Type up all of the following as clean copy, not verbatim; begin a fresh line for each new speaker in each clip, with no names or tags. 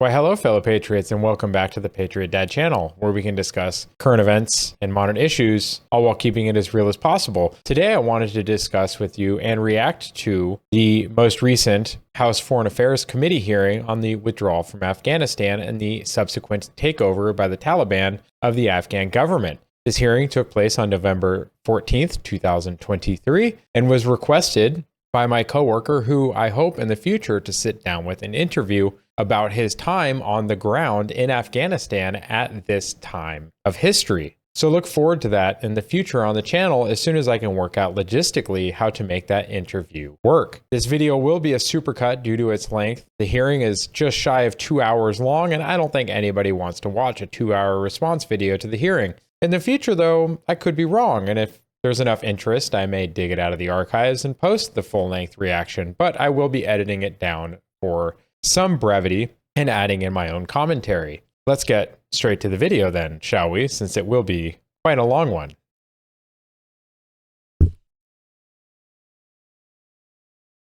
Why, hello, fellow Patriots, and welcome back to the Patriot Dad channel, where we can discuss current events and modern issues, all while keeping it as real as possible. Today, I wanted to discuss with you and react to the most recent House Foreign Affairs Committee hearing on the withdrawal from Afghanistan and the subsequent takeover by the Taliban of the Afghan government. This hearing took place on November 14th, 2023, and was requested by my coworker, who I hope in the future to sit down with and interview about his time on the ground in Afghanistan at this time of history. So look forward to that in the future on the channel as soon as I can work out logistically how to make that interview work. This video will be a supercut due to its length. The hearing is just shy of 2 hours long, and I don't think anybody wants to watch a 2-hour response video to the hearing. In the future, though, I could be wrong, and if there's enough interest, I may dig it out of the archives and post the full-length reaction, but I will be editing it down for some brevity and adding in my own commentary. Let's get straight to the video then, shall we, since it will be quite a long one.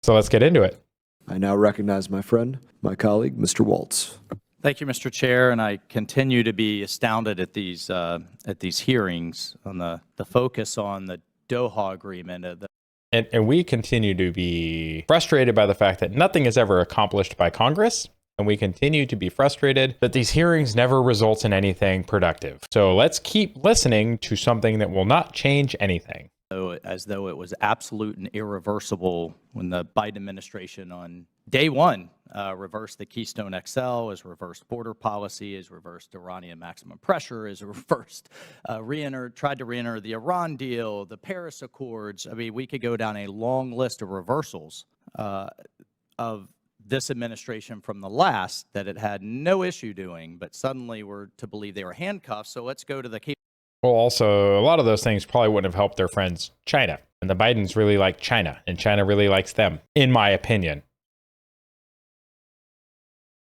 So let's get into it.
I now recognize my friend, my colleague, Mr. Waltz.
Thank you, Mr. Chair, and I continue to be astounded at these hearings on the focus on the Doha Agreement.
And we continue to be frustrated by the fact that nothing is ever accomplished by Congress, and we continue to be frustrated that these hearings never result in anything productive. So let's keep listening to something that will not change anything.
As though it was absolute and irreversible when the Biden administration on day one reversed the Keystone XL, has reversed border policy, has reversed Iranian maximum pressure, has reversed, tried to re-enter the Iran deal, the Paris Accords. I mean, we could go down a long list of reversals of this administration from the last that it had no issue doing, but suddenly we're to believe they were handcuffed. So let's go to the case.
Well, also, a lot of those things probably wouldn't have helped their friends, China. And the Bidens really like China, and China really likes them, in my opinion.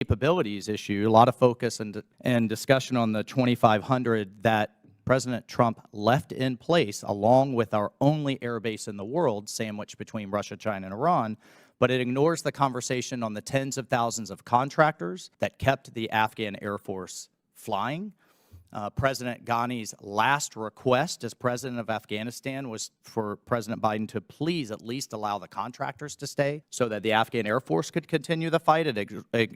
Capabilities issue, a lot of focus and discussion on the 2,500 that President Trump left in place, along with our only air base in the world, sandwiched between Russia, China, and Iran. But it ignores the conversation on the tens of thousands of contractors that kept the Afghan Air Force flying. President Ghani's last request as president of Afghanistan was for President Biden to please at least allow the contractors to stay so that the Afghan Air Force could continue the fight. It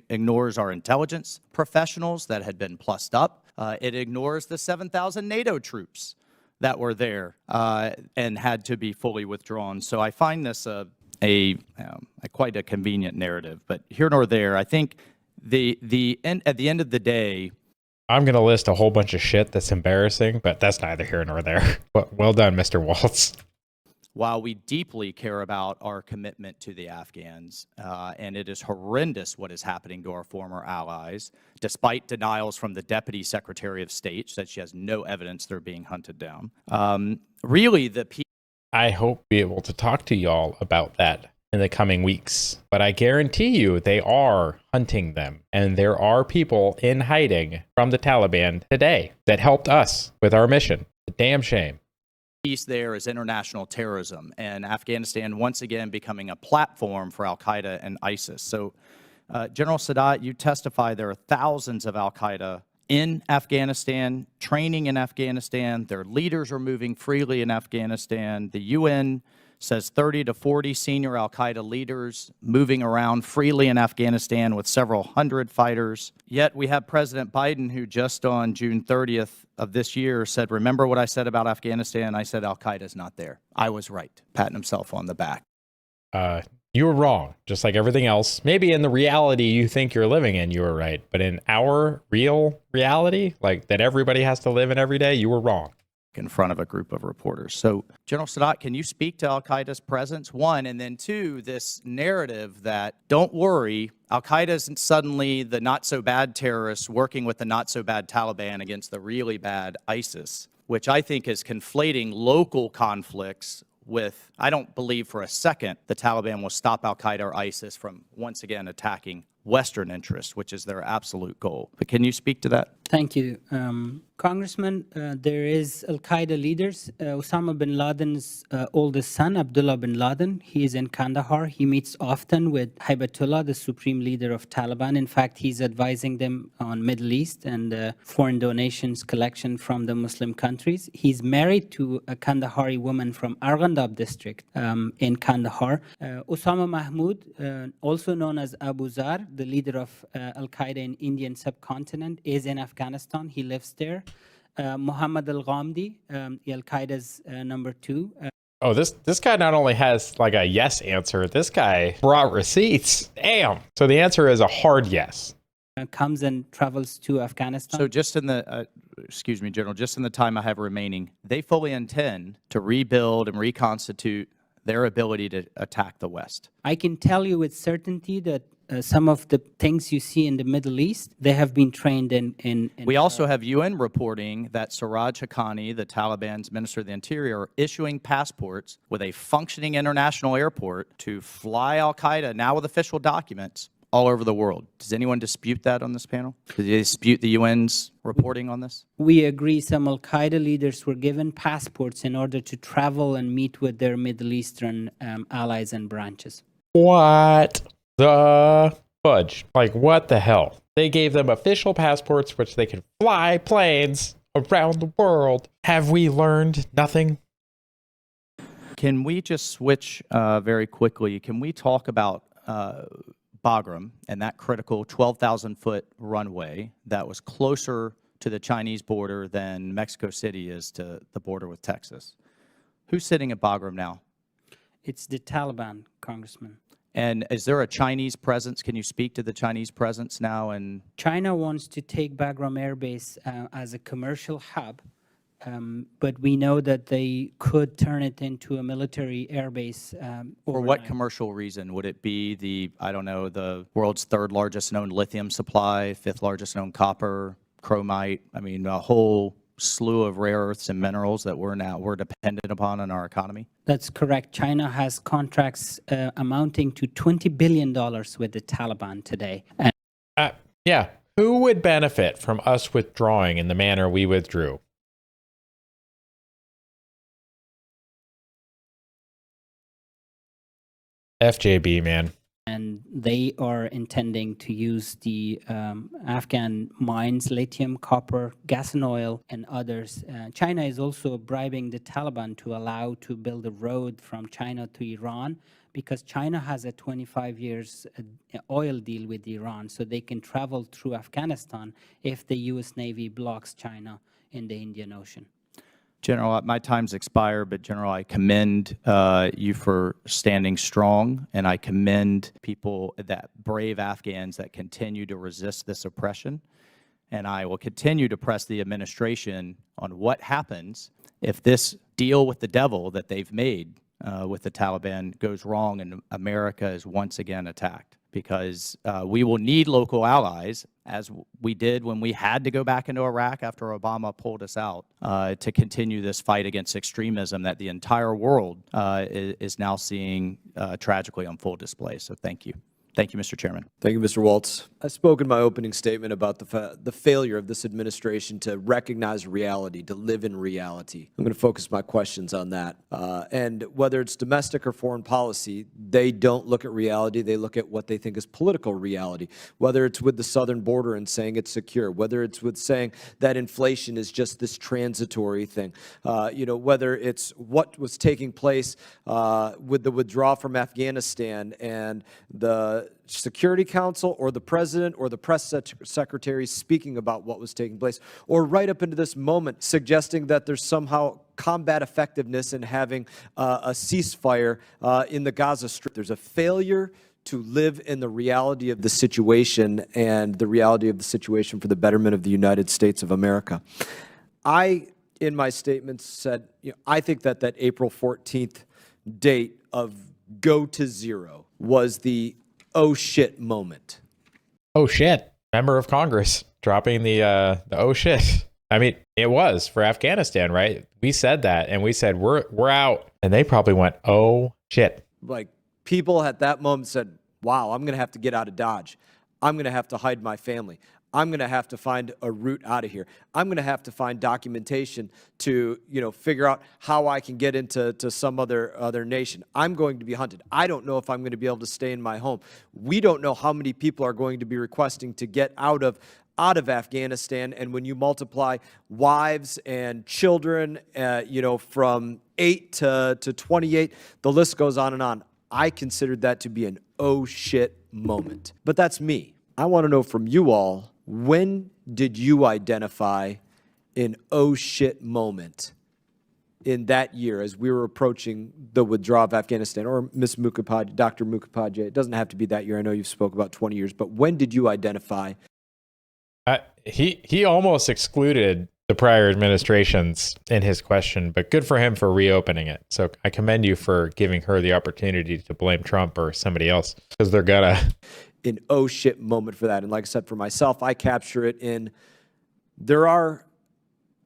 ignores our intelligence professionals that had been plussed up. It ignores the 7,000 NATO troops that were there and had to be fully withdrawn. So I find this quite a convenient narrative. But here nor there, I think at the end of the day,
I'm going to list a whole bunch of shit that's embarrassing, but that's neither here nor there. But well done, Mr. Waltz.
While we deeply care about our commitment to the Afghans, and it is horrendous what is happening to our former allies, despite denials from the Deputy Secretary of State that she has no evidence they're being hunted down.
I hope to be able to talk to y'all about that in the coming weeks, but I guarantee you they are hunting them, and there are people in hiding from the Taliban today that helped us with our mission. A damn shame.
Piece there is international terrorism, and Afghanistan once again becoming a platform for al-Qaeda and ISIS. So, General Sadat, you testify there are thousands of al-Qaeda in Afghanistan, training in Afghanistan. Their leaders are moving freely in Afghanistan. The UN says 30 to 40 senior al-Qaeda leaders moving around freely in Afghanistan with several hundred fighters. Yet we have President Biden, who just on June 30th of this year said, remember what I said about Afghanistan? I said al-Qaeda is not there. I was right, patting himself on the back.
You were wrong, just like everything else. Maybe in the reality you think you're living in, you were right. But in our real reality, like that everybody has to live in every day, you were wrong.
In front of a group of reporters. So, General Sadat, can you speak to al-Qaeda's presence, one, and then two, this narrative that, don't worry, al-Qaeda isn't suddenly the not-so-bad terrorists working with the not-so-bad Taliban against the really bad ISIS, which I think is conflating local conflicts with, I don't believe for a second the Taliban will stop al-Qaeda or ISIS from once again attacking Western interests, which is their absolute goal. But can you speak to that?
Thank you. Congressman, there is Al-Qaeda leaders. Osama bin Laden's oldest son, Abdullah bin Laden, he is in Kandahar. He meets often with Hibatullah, the supreme leader of Taliban. In fact, he's advising them on Middle East and foreign donations collection from the Muslim countries. He's married to a Kandahari woman from Arghandab district in Kandahar. Osama Mahmoud, also known as Abu Zar, the leader of Al-Qaeda in Indian subcontinent, is in Afghanistan. He lives there. Muhammad al-Ghamdi, Al-Qaeda's number 2.
Oh, this guy not only has like a yes answer, this guy brought receipts. Damn. So the answer is a hard yes.
Comes and travels to Afghanistan.
So just in the, excuse me, General, just in the time I have remaining, they fully intend to rebuild and reconstitute their ability to attack the West.
I can tell you with certainty that some of the things you see in the Middle East, they have been trained in
We also have UN reporting that Siraj Haqqani, the Taliban's Minister of the Interior, are issuing passports with a functioning international airport to fly al-Qaeda, now with official documents, all over the world. Does anyone dispute that on this panel? Does they dispute the UN's reporting on this?
We agree some Al-Qaeda leaders were given passports in order to travel and meet with their Middle Eastern allies and branches.
What the fudge? Like, what the hell? They gave them official passports which they could fly planes around the world. Have we learned nothing?
Can we just switch very quickly? Can we talk about Bagram and that critical 12,000-foot runway that was closer to the Chinese border than Mexico City is to the border with Texas? Who's sitting at Bagram now?
It's the Taliban, Congressman.
And is there a Chinese presence? Can you speak to the Chinese presence now? And
China wants to take Bagram Air Base as a commercial hub, but we know that they could turn it into a military air base.
for what commercial reason? Would it be the, I don't know, the world's 3rd largest known lithium supply, 5th largest known copper, chromite? I mean, a whole slew of rare earths and minerals that we're dependent upon in our economy?
That's correct. China has contracts amounting to $20 billion with the Taliban today. And
Yeah. Who would benefit from us withdrawing in the manner we withdrew? FJB, man.
and they are intending to use the Afghan mines, lithium, copper, gas and oil, and others. China is also bribing the Taliban to allow to build a road from China to Iran, because China has a 25 years oil deal with Iran, so they can travel through Afghanistan if the U.S. Navy blocks China in the Indian Ocean.
General, my time's expired, but General, I commend you for standing strong, and I commend people, that brave Afghans that continue to resist this oppression. And I will continue to press the administration on what happens if this deal with the devil that they've made with the Taliban goes wrong and America is once again attacked. Because we will need local allies, as we did when we had to go back into Iraq after Obama pulled us out, to continue this fight against extremism that the entire world is now seeing tragically on full display. So thank you. Thank you, Mr. Chairman.
Thank you, Mr. Waltz. I spoke in my opening statement about the failure of this administration to recognize reality, to live in reality. I'm going to focus my questions on that. And whether it's domestic or foreign policy, they don't look at reality. They look at what they think is political reality, whether it's with the southern border and saying it's secure, whether it's with saying that inflation is just this transitory thing, whether it's what was taking place with the withdrawal from Afghanistan and the Security Council or the President or the press secretary speaking about what was taking place, or right up into this moment suggesting that there's somehow combat effectiveness in having a ceasefire in the Gaza Strip. There's a failure to live in the reality of the situation and the reality of the situation for the betterment of the United States of America. I, in my statements, said, I think that that April 14th date of go to zero was the oh shit moment.
Oh shit. Member of Congress dropping the oh shit. I mean, it was for Afghanistan, right? We said that and we said we're out, and they probably went, oh shit.
Like, people at that moment said, wow, I'm going to have to get out of Dodge. I'm going to have to hide my family. I'm going to have to find a route out of here. I'm going to have to find documentation to, figure out how I can get into some other nation. I'm going to be hunted. I don't know if I'm going to be able to stay in my home. We don't know how many people are going to be requesting to get out of Afghanistan. And when you multiply wives and children, from 8 to 28, the list goes on and on. I considered that to be an oh shit moment. But that's me. I want to know from you all, when did you identify an oh shit moment in that year as we were approaching the withdrawal of Afghanistan? Or Ms. Mukhopadhyay, Dr. Mukhopadhyay, it doesn't have to be that year. I know you've spoke about 20 years, but when did you identify?
He almost excluded the prior administrations in his question, but good for him for reopening it. So I commend you for giving her the opportunity to blame Trump or somebody else, because they're gonna.
An oh shit moment for that. And like I said, for myself, I capture it in, there are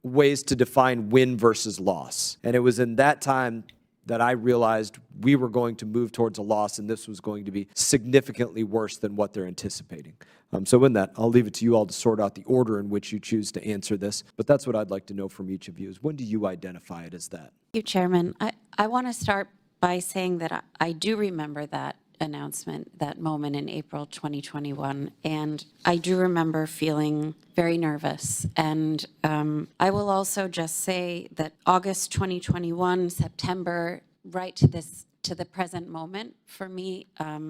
ways to define win versus loss. And it was in that time that I realized we were going to move towards a loss, and this was going to be significantly worse than what they're anticipating. So in that, I'll leave it to you all to sort out the order in which you choose to answer this. But that's what I'd like to know from each of you, is when do you identify it as that?
Thank you, Chairman. I want to start by saying that I do remember that announcement, that moment in April 2021, and I do remember feeling very nervous. And I will also just say that August 2021, September, right to the present moment, for me,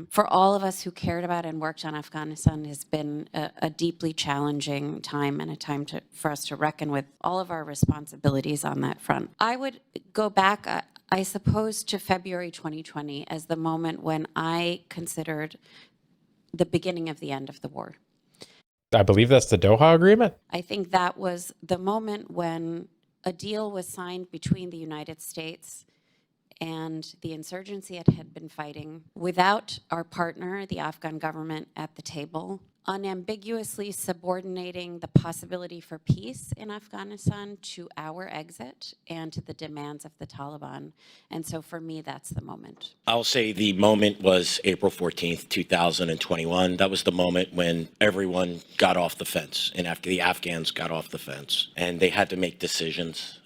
for all of us who cared about and worked on Afghanistan, has been a deeply challenging time, and a time for us to reckon with all of our responsibilities on that front. I would go back, I suppose, to February 2020 as the moment when I considered the beginning of the end of the war.
I believe that's the Doha Agreement.
I think that was the moment when a deal was signed between the United States and the insurgency it had been fighting, without our partner, the Afghan government, at the table, unambiguously subordinating the possibility for peace in Afghanistan to our exit and to the demands of the Taliban. And so for me, that's the moment.
I'll say the moment was April 14th, 2021. That was the moment when everyone got off the fence, and after the Afghans got off the fence, and they had to make decisions.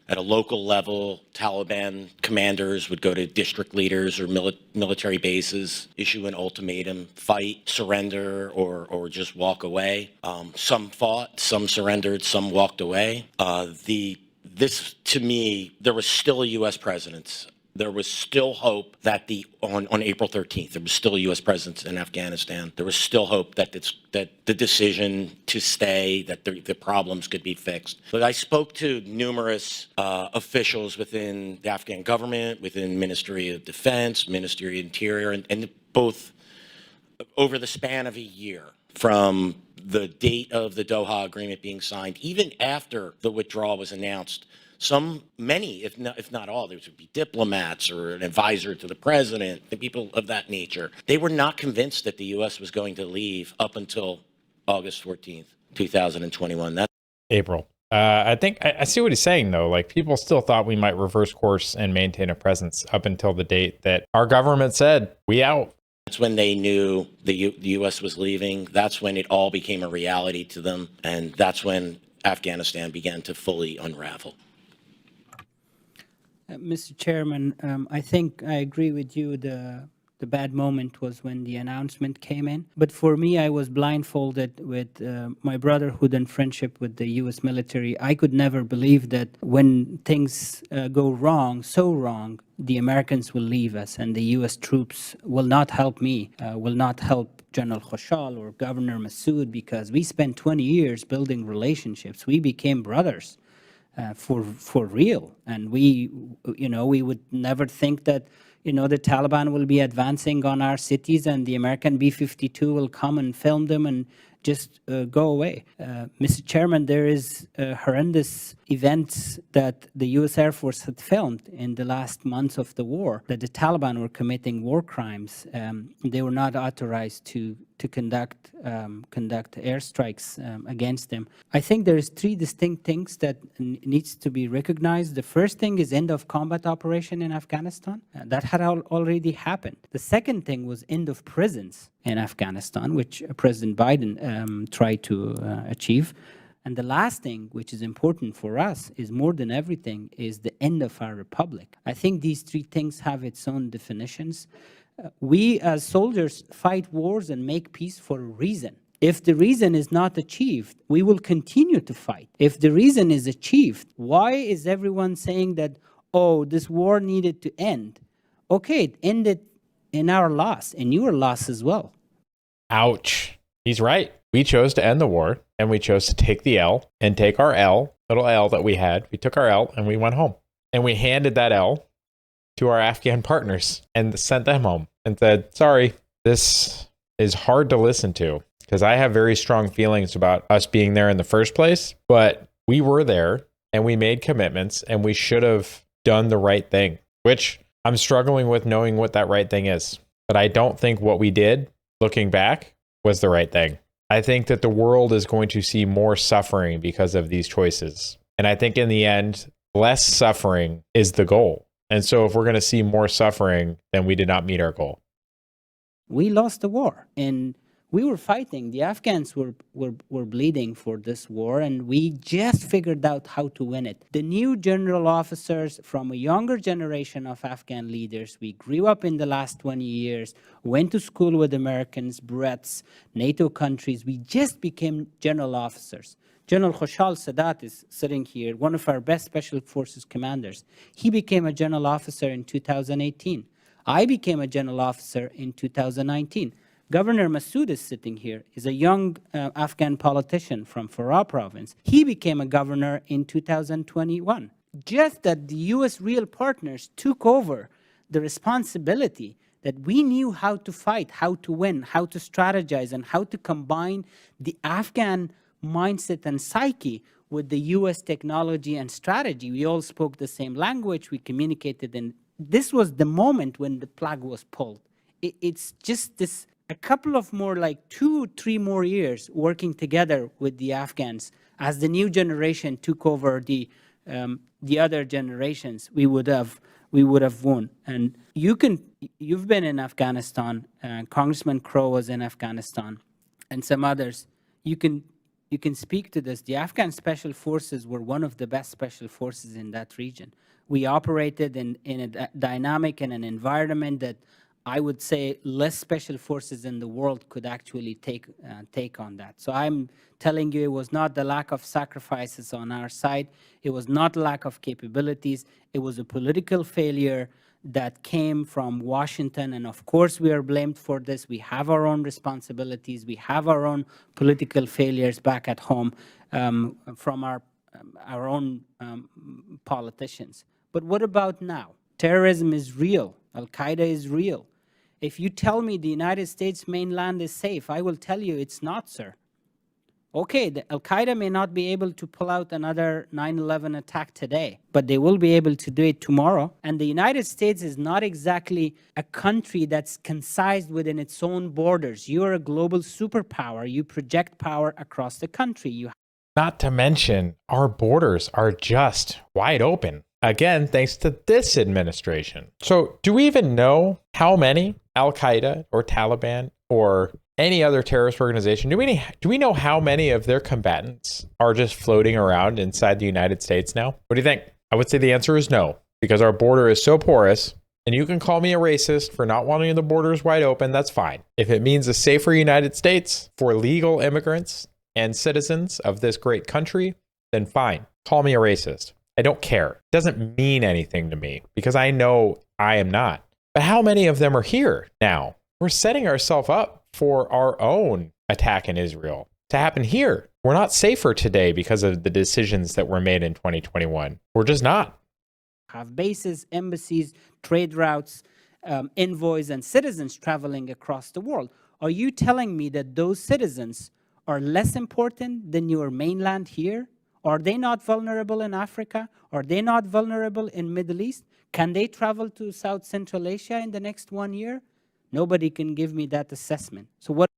At a local level, Taliban commanders would go to district leaders or military bases, issue an ultimatum, fight, surrender, or just walk away. Some fought, some surrendered, some walked away. This, to me, there was still a U.S. presence. There was still hope that on April 13th, there was still a U.S. presence in Afghanistan. There was still hope that the decision to stay, that the problems could be fixed. But I spoke to numerous officials within the Afghan government, within Ministry of Defense, Ministry of Interior, and both over the span of a year, from the date of the Doha Agreement being signed, even after the withdrawal was announced. Many, if not all, there would be diplomats or an advisor to the president, and people of that nature. They were not convinced that the U.S. was going to leave up until August 14th, 2021. That's
April. I think I see what he's saying, though. Like, people still thought we might reverse course and maintain a presence up until the date that our government said, we out.
That's when they knew the U.S. was leaving. That's when it all became a reality to them. And that's when Afghanistan began to fully unravel.
Mr. Chairman, I think I agree with you. The bad moment was when the announcement came in. But for me, I was blindfolded with my brotherhood and friendship with the U.S. military. I could never believe that when things go wrong, so wrong, the Americans will leave us and the U.S. troops will not help me, will not help General Khoshal or Governor Massoud, because we spent 20 years building relationships. We became brothers. For real, and we would never think that the Taliban will be advancing on our cities and the American B-52 will come and film them and just go away. Mr. Chairman, there is horrendous events that the U.S. Air Force had filmed in the last months of the war, that the Taliban were committing war crimes. They were not authorized to conduct airstrikes against them. I think there's three distinct things that needs to be recognized. The first thing is end of combat operation in Afghanistan. That had already happened. The second thing was end of prisons in Afghanistan, which President Biden tried to achieve. And the last thing, which is important for us, is more than everything, is the end of our republic. I think these three things have its own definitions. We as soldiers fight wars and make peace for a reason. If the reason is not achieved, we will continue to fight. If the reason is achieved, why is everyone saying that, oh, this war needed to end? Okay, it ended in our loss, and your loss as well.
Ouch. He's right. We chose to end the war, and we chose to take the L and take our little L that we had. We took our L and we went home. And we handed that L to our Afghan partners and sent them home and said, sorry, this is hard to listen to because I have very strong feelings about us being there in the first place, but we were there and we made commitments and we should have done the right thing, which I'm struggling with knowing what that right thing is. But I don't think what we did, looking back, was the right thing. I think that the world is going to see more suffering because of these choices. And I think in the end, less suffering is the goal. And so if we're going to see more suffering, then we did not meet our goal.
We lost the war and we were fighting. The Afghans were bleeding for this war, and we just figured out how to win it. The new general officers from a younger generation of Afghan leaders, we grew up in the last 20 years, went to school with Americans, Brits, NATO countries. We just became general officers. General Khoshal Sadat is sitting here, one of our best special forces commanders. He became a general officer in 2018. I became a general officer in 2019. Governor Massoud is sitting here, is a young Afghan politician from Farah province. He became a governor in 2021. Just that the U.S. real partners took over the responsibility that we knew how to fight, how to win, how to strategize, and how to combine the Afghan mindset and psyche with the U.S. technology and strategy. We all spoke the same language, we communicated, and this was the moment when the plug was pulled. It's just this, a couple of more, like 2-3 more years working together with the Afghans as the new generation took over the other generations, we would have won. And you've been in Afghanistan, Congressman Crow was in Afghanistan, and some others. You can speak to this. The Afghan Special Forces were one of the best special forces in that region. We operated in a dynamic and an environment that I would say less special forces in the world could actually take on that. So I'm telling you, it was not the lack of sacrifices on our side. It was not lack of capabilities. It was a political failure that came from Washington. And of course, we are blamed for this. We have our own responsibilities. We have our own political failures back at home from our own politicians. But what about now? Terrorism is real. Al-Qaeda is real. If you tell me the United States mainland is safe, I will tell you it's not, sir. Okay, the Al-Qaeda may not be able to pull out another 9/11 attack today, but they will be able to do it tomorrow. And the United States is not exactly a country that's concised within its own borders. You are a global superpower. You project power across the country.
Not to mention, our borders are just wide open. Again, thanks to this administration. So do we even know how many Al-Qaeda or Taliban or any other terrorist organization, do we know how many of their combatants are just floating around inside the United States now? What do you think? I would say the answer is no, because our border is so porous. And you can call me a racist for not wanting the borders wide open, that's fine. If it means a safer United States for legal immigrants and citizens of this great country, then fine. Call me a racist. I don't care. It doesn't mean anything to me because I know I am not. But how many of them are here now? We're setting ourselves up for our own attack in Israel to happen here. We're not safer today because of the decisions that were made in 2021. We're just not.
Have bases, embassies, trade routes, envoys, and citizens traveling across the world. Are you telling me that those citizens are less important than your mainland here? Are they not vulnerable in Africa? Are they not vulnerable in Middle East? Can they travel to South Central Asia in the next 1 year? Nobody can give me that assessment. So what?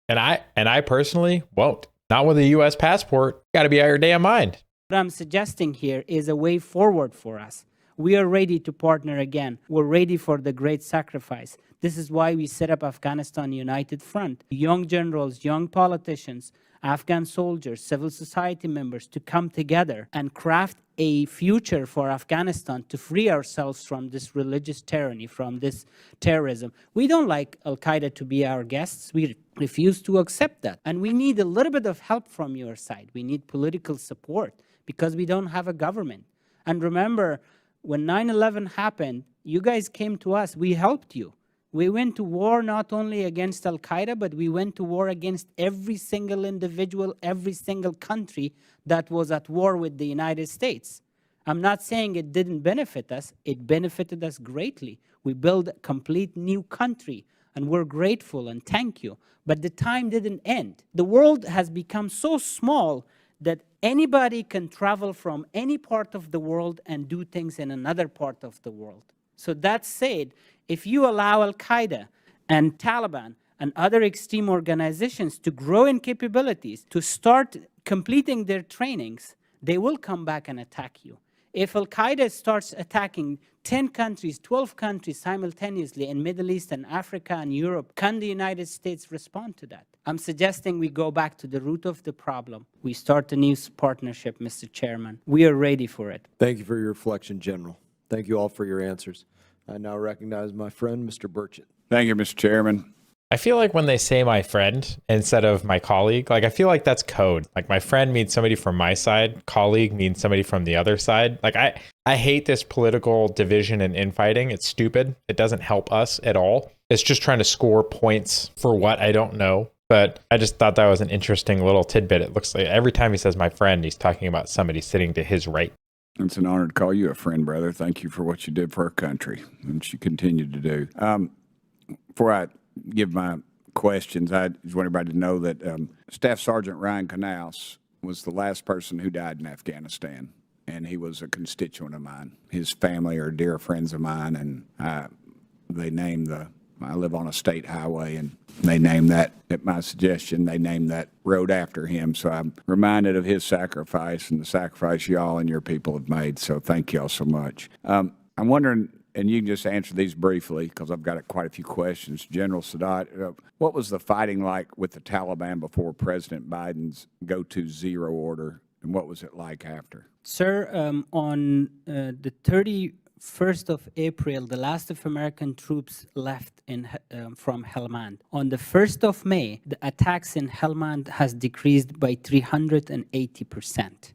And I personally won't. Not with a U.S. passport. Got to be out of your damn mind.
What I'm suggesting here is a way forward for us. We are ready to partner again. We're ready for the great sacrifice. This is why we set up Afghanistan United Front. Young generals, young politicians, Afghan soldiers, civil society members to come together and craft a future for Afghanistan to free ourselves from this religious tyranny, from this terrorism. We don't like Al-Qaeda to be our guests. We refuse to accept that. And we need a little bit of help from your side. We need political support because we don't have a government. And remember, when 9/11 happened, you guys came to us. We helped you. We went to war not only against Al-Qaeda, but we went to war against every single individual, every single country that was at war with the United States. I'm not saying it didn't benefit us. It benefited us greatly. We built a complete new country, and we're grateful and thank you. But the time didn't end. The world has become so small that anybody can travel from any part of the world and do things in another part of the world. So that said, if you allow Al-Qaeda and Taliban and other extreme organizations to grow in capabilities, to start completing their trainings, they will come back and attack you. If Al-Qaeda starts attacking 10 countries, 12 countries simultaneously in Middle East and Africa and Europe, can the United States respond to that? I'm suggesting we go back to the root of the problem. We start a new partnership, Mr. Chairman. We are ready for it.
Thank you for your reflection, General. Thank you all for your answers. I now recognize my friend, Mr. Burchett.
Thank you, Mr. Chairman.
I feel like when they say my friend instead of my colleague, like I feel like that's code. Like my friend means somebody from my side, colleague means somebody from the other side. Like I hate this political division and infighting. It's stupid. It doesn't help us at all. It's just trying to score points for what I don't know. But I just thought that was an interesting little tidbit. It looks like every time he says my friend, he's talking about somebody sitting to his right.
It's an honor to call you a friend, brother. Thank you for what you did for our country and what you continue to do. Before I give my questions, I just want everybody to know that Staff Sergeant Ryan Canals was the last person who died in Afghanistan, and he was a constituent of mine. His family are dear friends of mine, and they named I live on a state highway, and they named that, at my suggestion, they named that road after him. So I'm reminded of his sacrifice and the sacrifice y'all and your people have made. So thank y'all so much. I'm wondering, and you can just answer these briefly because I've got quite a few questions. General Sadat, what was the fighting like with the Taliban before President Biden's go-to zero order, and what was it like after?
Sir, on the 31st of April, the last of American troops left from Helmand. On the 1st of May, the attacks in Helmand has decreased by 380%.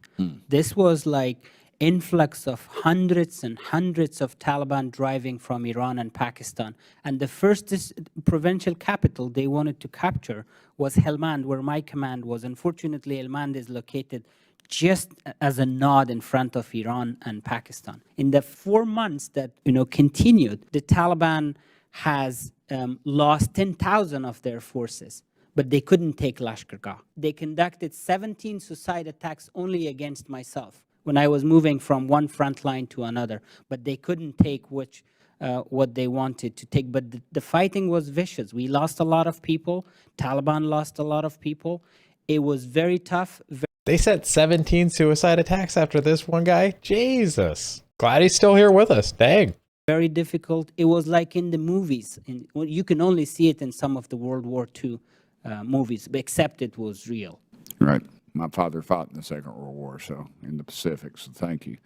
This was like influx of hundreds and hundreds of Taliban driving from Iran and Pakistan. And the first provincial capital they wanted to capture was Helmand, where my command was. Unfortunately, Helmand is located just as a nod in front of Iran and Pakistan. In the 4 months that continued, the Taliban has lost 10,000 of their forces, but they couldn't take Lashkar-Gah. They conducted 17 suicide attacks only against myself when I was moving from one front line to another, but they couldn't take what they wanted to take. But the fighting was vicious. We lost a lot of people. Taliban lost a lot of people. It was very tough.
They said 17 suicide attacks after this one guy? Jesus. Glad he's still here with us. Dang.
Very difficult. It was like in the movies. You can only see it in some of the World War II movies, except it was real.
Right. My father fought in the Second World War, so in the Pacific, so thank you.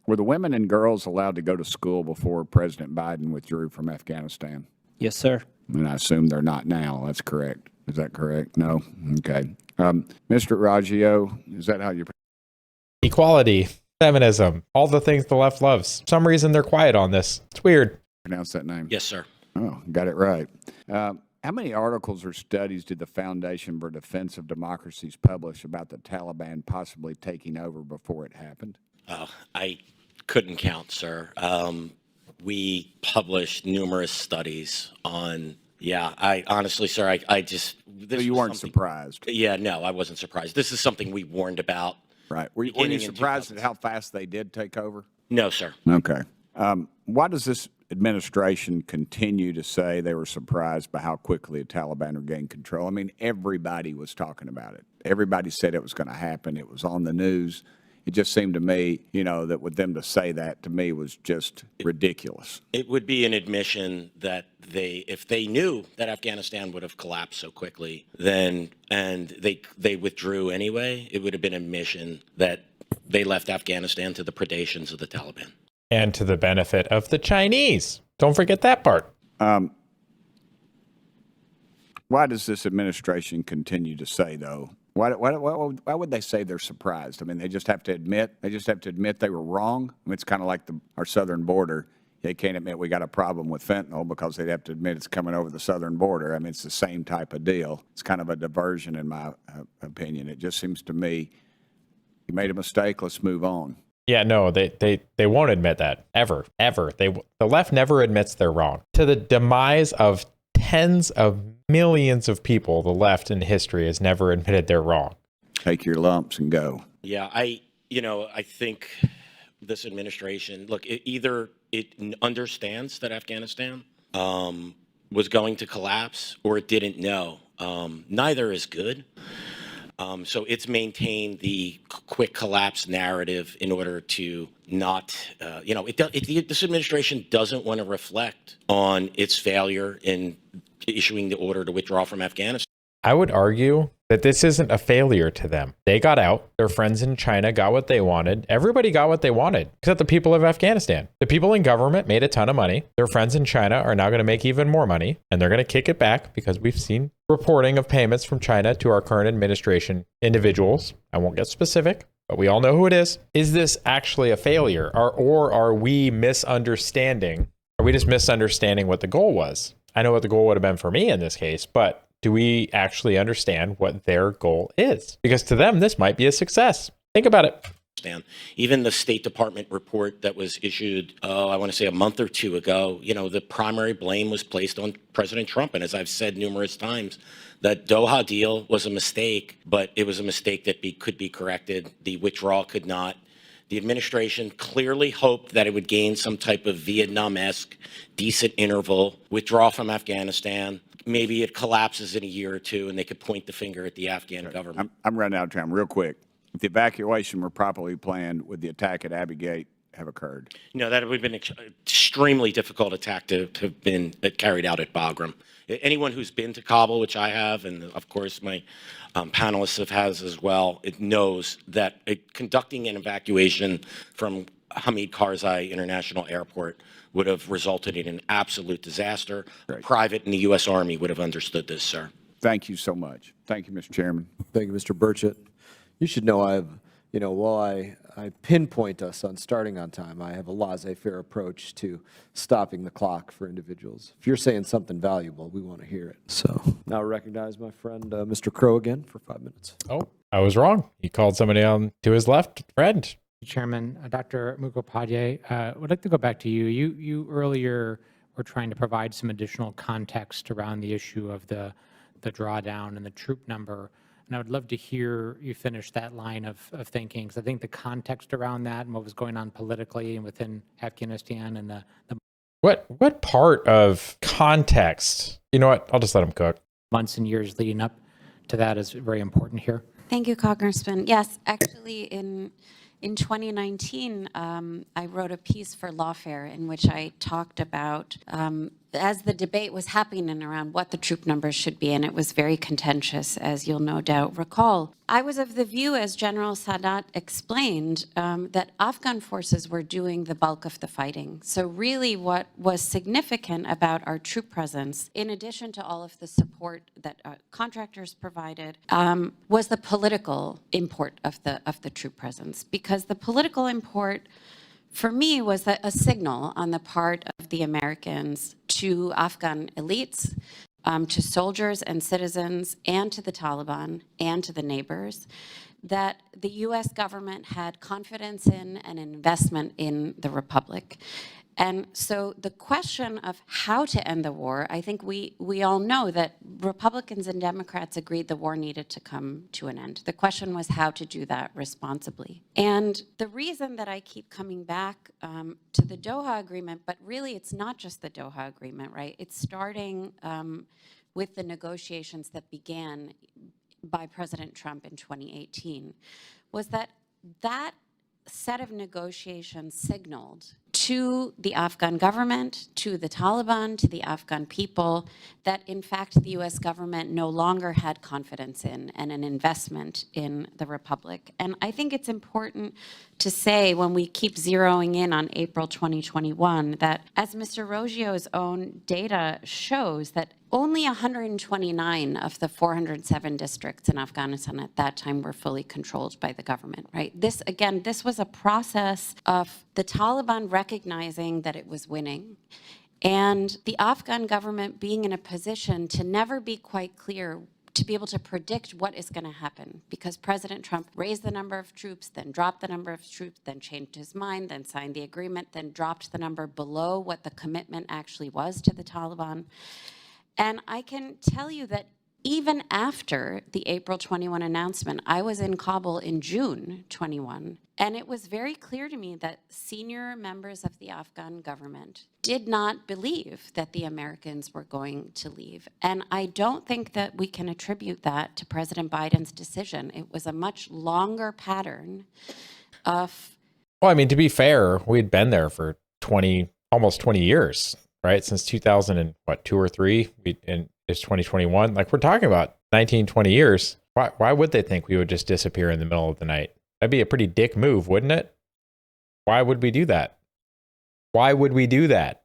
Were the women and girls allowed to go to school before President Biden withdrew from Afghanistan?
Yes, sir.
And I assume they're not now. That's correct. Is that correct? No? Okay. Mr. Raggio, is that how you...
Equality, feminism, all the things the left loves. For some reason, they're quiet on this. It's weird.
pronounce that name?
Yes, sir.
Oh, got it right. How many articles or studies did the Foundation for Defense of Democracies publish about the Taliban possibly taking over before it happened?
I couldn't count, sir. We published numerous studies on, I honestly, sir, I just...
So you weren't surprised?
Yeah, no, I wasn't surprised. This is something we warned about.
Right. Were you surprised at how fast they did take over?
No, sir.
Okay. Why does this administration continue to say they were surprised by how quickly the Taliban regained control? I mean, everybody was talking about it. Everybody said it was going to happen. It was on the news. It just seemed to me, that with them to say that to me was just ridiculous.
It would be an admission that if they knew that Afghanistan would have collapsed so quickly, and they withdrew anyway, it would have been an admission that they left Afghanistan to the predations of the Taliban.
And to the benefit of the Chinese. Don't forget that part.
Why does this administration continue to say, though? Why would they say they're surprised? I mean, they just have to admit they were wrong. I mean, it's kind of like our southern border. They can't admit we got a problem with fentanyl because they'd have to admit it's coming over the southern border. I mean, it's the same type of deal. It's kind of a diversion, in my opinion. It just seems to me, you made a mistake. Let's move on.
Yeah, no, they won't admit that ever. The left never admits they're wrong. To the demise of tens of millions of people, the left in history has never admitted they're wrong.
Take your lumps and go.
Yeah, I think this administration, look, either it understands that Afghanistan was going to collapse or it didn't know. Neither is good. So it's maintained the quick collapse narrative in order to not, this administration doesn't want to reflect on its failure in issuing the order to withdraw from Afghanistan.
I would argue that this isn't a failure to them. They got out. Their friends in China got what they wanted. Everybody got what they wanted, except the people of Afghanistan. The people in government made a ton of money. Their friends in China are now going to make even more money, and they're going to kick it back because we've seen reporting of payments from China to our current administration individuals. I won't get specific, but we all know who it is. Is this actually a failure, or are we misunderstanding? Are we just misunderstanding what the goal was? I know what the goal would have been for me in this case, but do we actually understand what their goal is? Because to them, this might be a success. Think about it.
Even the State Department report that was issued, I want to say a month or two ago, the primary blame was placed on President Trump. And as I've said numerous times, that Doha deal was a mistake, but it was a mistake that could be corrected. The withdrawal could not. The administration clearly hoped that it would gain some type of Vietnam-esque decent interval, withdraw from Afghanistan. Maybe it collapses in a year or two and they could point the finger at the Afghan government.
I'm running out of time real quick. If the evacuation were properly planned, would the attack at Abbey Gate have occurred?
No, that would have been an extremely difficult attack to have been carried out at Bagram. Anyone who's been to Kabul, which I have, and of course my panelists has as well, it knows that conducting an evacuation from Hamid Karzai International Airport would have resulted in an absolute disaster.
Great.
A private in the U.S. Army would have understood this, sir.
Thank you so much. Thank you, Mr. Chairman.
Thank you, Mr. Burchett. You should know while I pinpoint us on starting on time, I have a laissez-faire approach to stopping the clock for individuals. If you're saying something valuable, we want to hear it. So now I recognize my friend, Mr. Crow, again for 5 minutes.
Oh, I was wrong. He called somebody on to his left, friend.
Chairman, Dr. Mukhopadhyay, I would like to go back to you. You earlier were trying to provide some additional context around the issue of the drawdown and the troop number. And I would love to hear you finish that line of thinking, because I think the context around that and what was going on politically and within Afghanistan and the
What part of context? You know what? I'll just let him cook.
months and years leading up to that is very important here.
Thank you, Congressman. Yes, actually, in 2019, I wrote a piece for Lawfare in which I talked about, as the debate was happening around what the troop numbers should be, and it was very contentious, as you'll no doubt recall. I was of the view, as General Sadat explained, that Afghan forces were doing the bulk of the fighting. So really what was significant about our troop presence, in addition to all of the support that contractors provided, was the political import of the troop presence. Because the political import, for me, was a signal on the part of the Americans to Afghan elites, to soldiers and citizens, and to the Taliban, and to the neighbors, that the U.S. government had confidence in and investment in the Republic. And so the question of how to end the war, I think we all know that Republicans and Democrats agreed the war needed to come to an end. The question was how to do that responsibly. And the reason that I keep coming back to the Doha Agreement, but really it's not just the Doha Agreement, right? It's starting with the negotiations that began by President Trump in 2018, was that set of negotiations signaled to the Afghan government, to the Taliban, to the Afghan people, that in fact the US government no longer had confidence in and an investment in the Republic. And I think it's important to say, when we keep zeroing in on April 2021, that as Mr. Roggio's own data shows, that only 129 of the 407 districts in Afghanistan at that time were fully controlled by the government, right? This, again, this was a process of the Taliban recognizing that it was winning, and the Afghan government being in a position to never be quite clear, to be able to predict what is going to happen, because President Trump raised the number of troops, then dropped the number of troops, then changed his mind, then signed the agreement, then dropped the number below what the commitment actually was to the Taliban. And I can tell you that even after the April 21 announcement, I was in Kabul in June 21, and it was very clear to me that senior members of the Afghan government did not believe that the Americans were going to leave. And I don't think that we can attribute that to President Biden's decision. It was a much longer pattern of...
Well, I mean, to be fair, we'd been there for almost 20 years. Right? Since 2002 or 3, and it's 2021. Like, we're talking about 19, 20 years. Why would they think we would just disappear in the middle of the night? That'd be a pretty dick move, wouldn't it? Why would we do that? Why would we do that?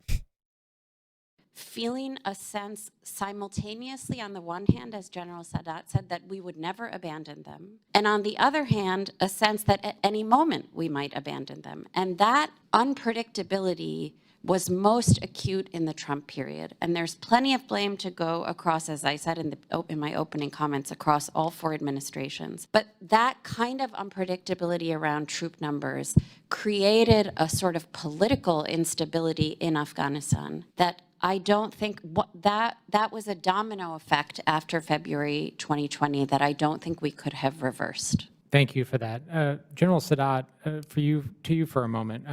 Feeling a sense simultaneously, on the one hand, as General Sadat said, that we would never abandon them, and on the other hand, a sense that at any moment we might abandon them. And that unpredictability was most acute in the Trump period. And there's plenty of blame to go across, as I said in my opening comments, across all 4 administrations. But that kind of unpredictability around troop numbers created a sort of political instability in Afghanistan that I don't think that was a domino effect after February 2020 that I don't think we could have reversed.
Thank you for that. General Sadat, to you for a moment.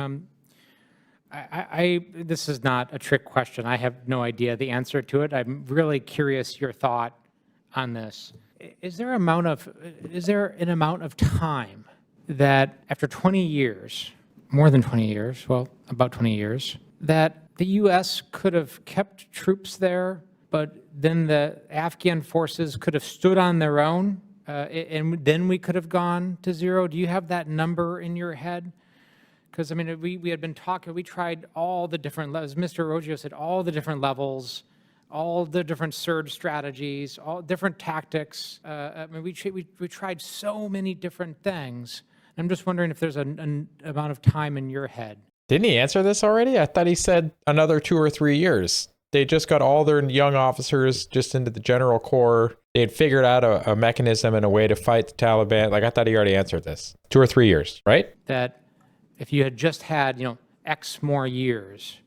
This is not a trick question. I have no idea the answer to it. I'm really curious your thought on this. Is there an amount of time that after 20 years, more than 20 years, well, about 20 years, that the U.S. could have kept troops there, but then the Afghan forces could have stood on their own, and then we could have gone to zero? Do you have that number in your head? Because, I mean, we had been talking, we tried all the different levels, Mr. Roggio said, all the different levels, all the different surge strategies, all different tactics. I mean, we tried so many different things. I'm just wondering if there's an amount of time in your head.
Didn't he answer this already? I thought he said another 2 or 3 years. They just got all their young officers just into the general corps. They had figured out a mechanism and a way to fight the Taliban. Like, I thought he already answered this. 2 or 3 years, right?
That if you had just had, X more years,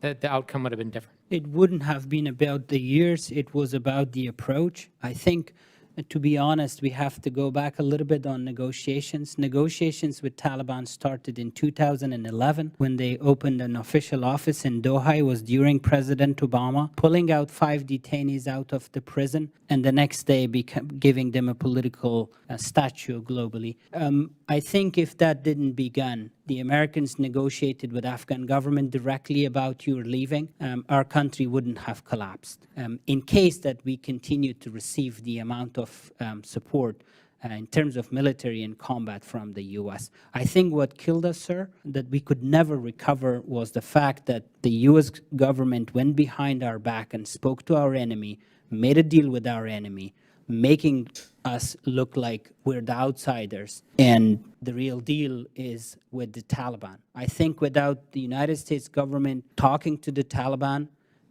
that the outcome would have been different.
It wouldn't have been about the years. It was about the approach. I think, to be honest, we have to go back a little bit on negotiations. Negotiations with Taliban started in 2011 when they opened an official office in Doha. It was during President Obama, pulling out 5 detainees out of the prison, and the next day giving them a political stature globally. I think if that didn't begin, the Americans negotiated with Afghan government directly about your leaving, our country wouldn't have collapsed. In case that we continue to receive the amount of support in terms of military and combat from the U.S. I think what killed us, sir, that we could never recover was the fact that the U.S. government went behind our back and spoke to our enemy, made a deal with our enemy, making us look like we're the outsiders, and the real deal is with the Taliban. I think without the United States government talking to the Taliban,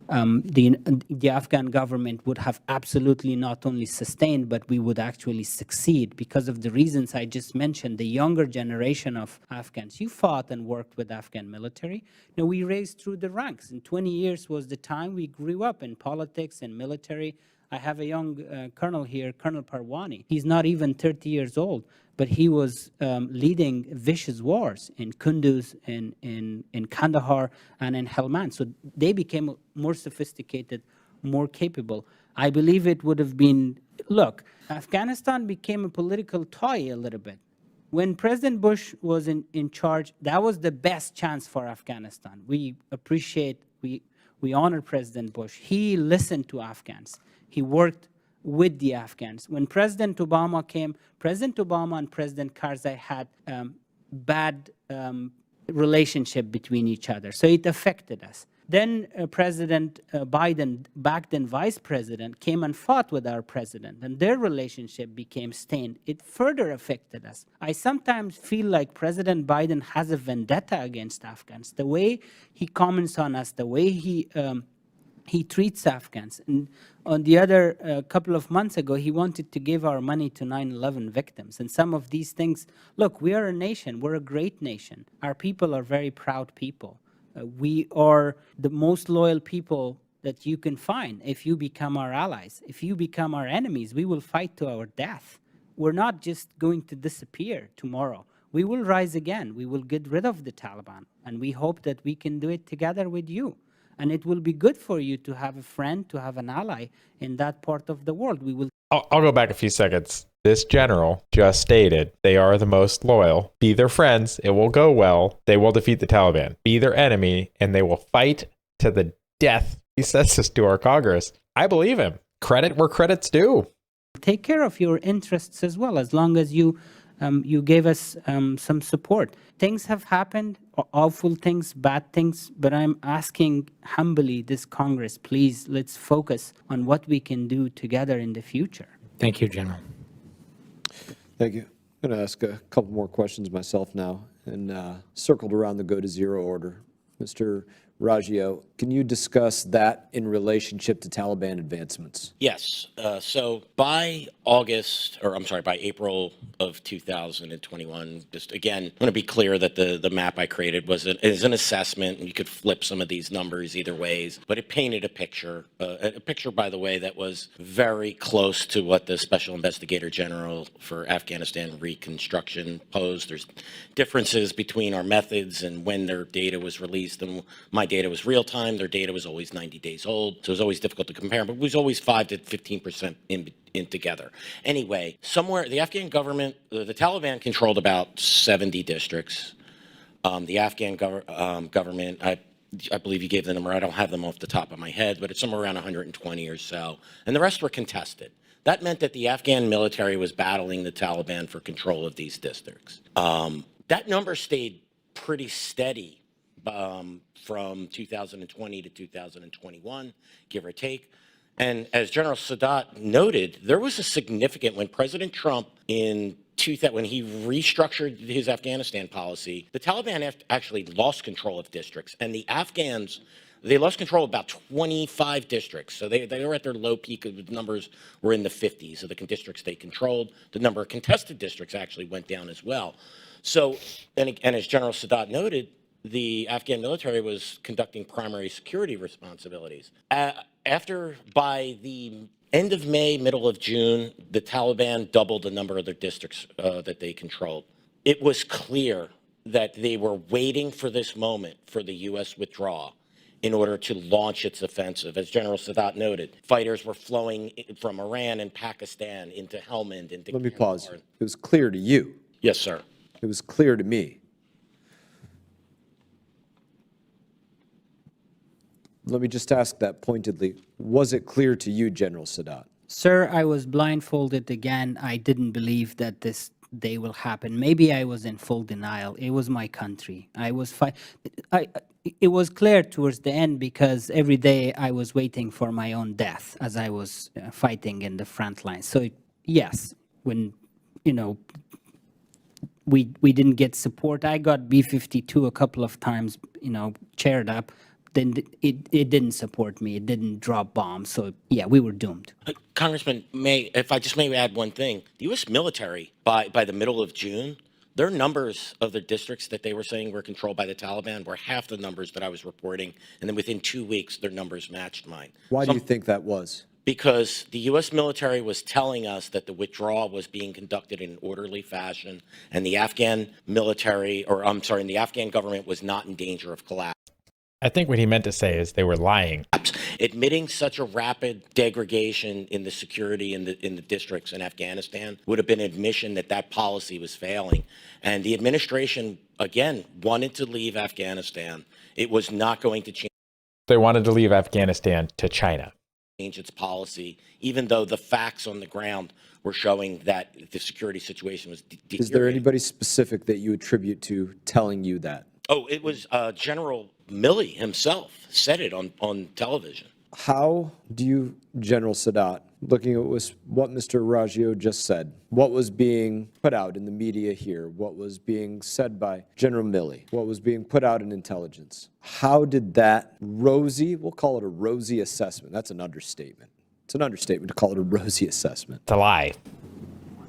the Afghan government would have absolutely not only sustained, but we would actually succeed because of the reasons I just mentioned. The younger generation of Afghans, you fought and worked with Afghan military. Now, we raised through the ranks. In 20 years was the time we grew up in politics and military. I have a young colonel here, Colonel Parwani. He's not even 30 years old, but he was leading vicious wars in Kunduz, in Kandahar, and in Helmand. So they became more sophisticated, more capable. I believe it would have been, look, Afghanistan became a political toy a little bit. when President Bush was in charge, that was the best chance for Afghanistan. We appreciate, we honor President Bush. He listened to Afghans. He worked with the Afghans. When President Obama came, President Obama and President Karzai had bad relationship between each other. So it affected us. Then President Biden, back then vice president, came and fought with our president, and their relationship became strained. It further affected us. I sometimes feel like President Biden has a vendetta against Afghans. The way he comments on us, the way he treats Afghans. And on the other, couple of months ago, he wanted to give our money to 9/11 victims. And some of these things, look, we are a nation. We're a great nation. Our people are very proud people. We are the most loyal people that you can find if you become our allies. If you become our enemies, we will fight to our death. We're not just going to disappear tomorrow. We will rise again. We will get rid of the Taliban. And we hope that we can do it together with you. And it will be good for you to have a friend, to have an ally in that part of the world. We will.
I'll go back a few seconds. This general just stated they are the most loyal. Be their friends, it will go well. They will defeat the Taliban. Be their enemy, and they will fight to the death. He says this to our Congress. I believe him. Credit where credit's due.
Take care of your interests as well, as long as you gave us some support. Things have happened, awful things, bad things, but I'm asking humbly this Congress, please, let's focus on what we can do together in the future.
Thank you, General.
Thank you. I'm going to ask a couple more questions myself now, and circled around the go to zero order. Mr. Raggio, can you discuss that in relationship to Taliban advancements?
Yes. So by by April of 2021, just again, I want to be clear that the map I created is an assessment, and you could flip some of these numbers either ways, but it painted a picture, by the way, that was very close to what the Special Investigator General for Afghanistan Reconstruction posed. There's differences between our methods and when their data was released, and my data was real time. Their data was always 90 days old, so it was always difficult to compare, but it was always 5 to 15% in together. Anyway, somewhere, the Afghan government, the Taliban controlled about 70 districts. The Afghan government, I believe you gave the number, I don't have them off the top of my head, but it's somewhere around 120 or so, and the rest were contested. That meant that the Afghan military was battling the Taliban for control of these districts. That number stayed pretty steady from 2020 to 2021, give or take. And as General Sadat noted, there was a significant, when President Trump when he restructured his Afghanistan policy, the Taliban actually lost control of districts, and the Afghans, they lost control of about 25 districts. So they were at their low peak. The numbers were in the 50s of the districts they controlled. The number of contested districts actually went down as well. So, and as General Sadat noted, the Afghan military was conducting primary security responsibilities. By the end of May, middle of June, the Taliban doubled the number of their districts that they controlled. It was clear that they were waiting for this moment for the U.S. withdrawal in order to launch its offensive. As General Sadat noted, fighters were flowing from Iran and Pakistan into Helmand.
Let me pause. It was clear to you.
Yes, sir.
It was clear to me. Let me just ask that pointedly. Was it clear to you, General Sadat?
Sir, I was blindfolded again. I didn't believe that this day will happen. Maybe I was in full denial. It was my country. It was clear towards the end because every day I was waiting for my own death as I was fighting in the front line. So yes, when, we didn't get support. I got B-52 a couple of times, chaired up. Then it didn't support me. It didn't drop bombs. So, yeah, we were doomed.
Congressman, if I just may add one thing. The U.S. military, by the middle of June, their numbers of the districts that they were saying were controlled by the Taliban were half the numbers that I was reporting. And then within 2 weeks, their numbers matched mine.
Why do you think that was?
Because the U.S. military was telling us that the withdrawal was being conducted in an orderly fashion, and the Afghan the Afghan government was not in danger of collapse.
I think what he meant to say is they were lying.
Admitting such a rapid degradation in the security in the districts in Afghanistan would have been an admission that that policy was failing. And the administration, again, wanted to leave Afghanistan. It was not going to change.
They wanted to leave Afghanistan to China.
Change its policy, even though the facts on the ground were showing that the security situation was deteriorating.
Is there anybody specific that you attribute to telling you that?
Oh, it was General Milley himself said it on television.
How do you, General Sadat, looking at what Mr. Raggio just said, what was being put out in the media here, what was being said by General Milley, what was being put out in intelligence, how did that rosy, we'll call it a rosy assessment, that's an understatement. It's an understatement to call it a rosy assessment.
It's a lie.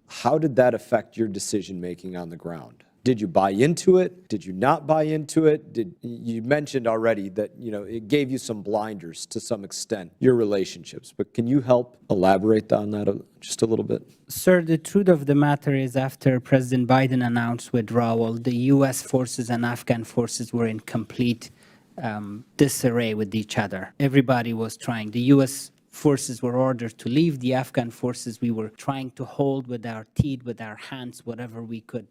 How did that affect your decision-making on the ground? Did you buy into it? Did you not buy into it? You mentioned already that, it gave you some blinders to some extent, your relationships. But can you help elaborate on that just a little bit?
Sir, the truth of the matter is after President Biden announced withdrawal, the U.S. forces and Afghan forces were in complete disarray with each other. Everybody was trying. The U.S. forces were ordered to leave. The Afghan forces we were trying to hold with our teeth, with our hands, whatever we could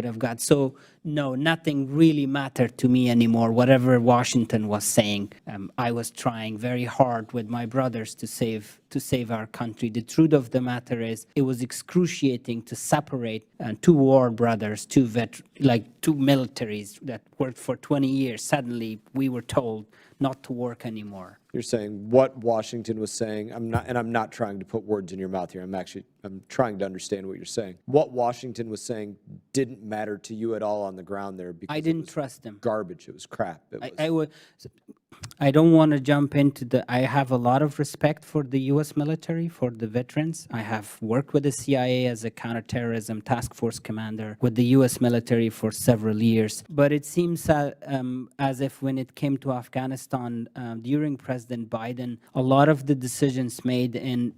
have got. So no, nothing really mattered to me anymore. Whatever Washington was saying, I was trying very hard with my brothers to save our country. The truth of the matter is, it was excruciating to separate two war brothers, two militaries that worked for 20 years. Suddenly, we were told not to work anymore.
You're saying what Washington was saying. I'm not trying to put words in your mouth here. I'm trying to understand what you're saying. What Washington was saying didn't matter to you at all on the ground there because
I didn't trust them.
Garbage. It was crap.
I don't want to jump into I have a lot of respect for the U.S. military, for the veterans. I have worked with the CIA as a counterterrorism task force commander with the U.S. military for several years. But it seems as if when it came to Afghanistan during President Biden, a lot of the decisions made in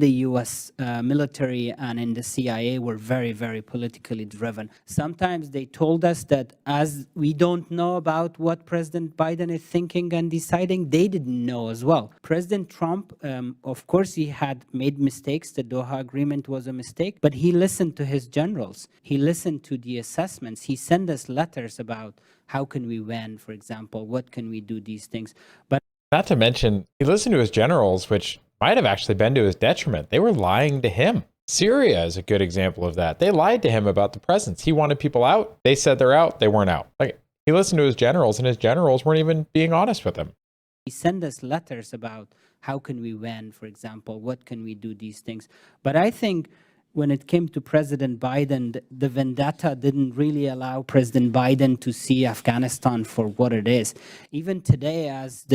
the U.S. Military and in the CIA were very, very politically driven. Sometimes they told us that as we don't know about what President Biden is thinking and deciding, they didn't know as well. President Trump, of course, he had made mistakes. The Doha Agreement was a mistake, but he listened to his generals. He listened to the assessments. He sent us letters about how can we win, for example, what can we do, these things. But
not to mention, he listened to his generals, which might have actually been to his detriment. They were lying to him. Syria is a good example of that. They lied to him about the presence. He wanted people out. They said they're out. They weren't out. He listened to his generals, and his generals weren't even being honest with him.
He sent us letters about how can we win, for example, what can we do, these things. But I think when it came to President Biden, the vendetta didn't really allow President Biden to see Afghanistan for what it is. Even today, as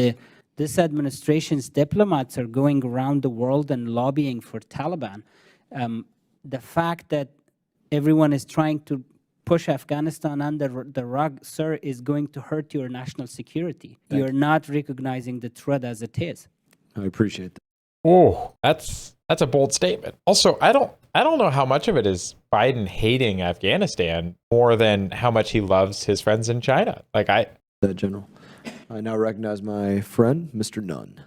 this administration's diplomats are going around the world and lobbying for Taliban, the fact that everyone is trying to push Afghanistan under the rug, sir, is going to hurt your national security. You're not recognizing the threat as it is.
I appreciate that.
Oh, that's a bold statement. Also, I don't know how much of it is Biden hating Afghanistan more than how much he loves his friends in China.
General. I now recognize my friend, Mr. Nunn.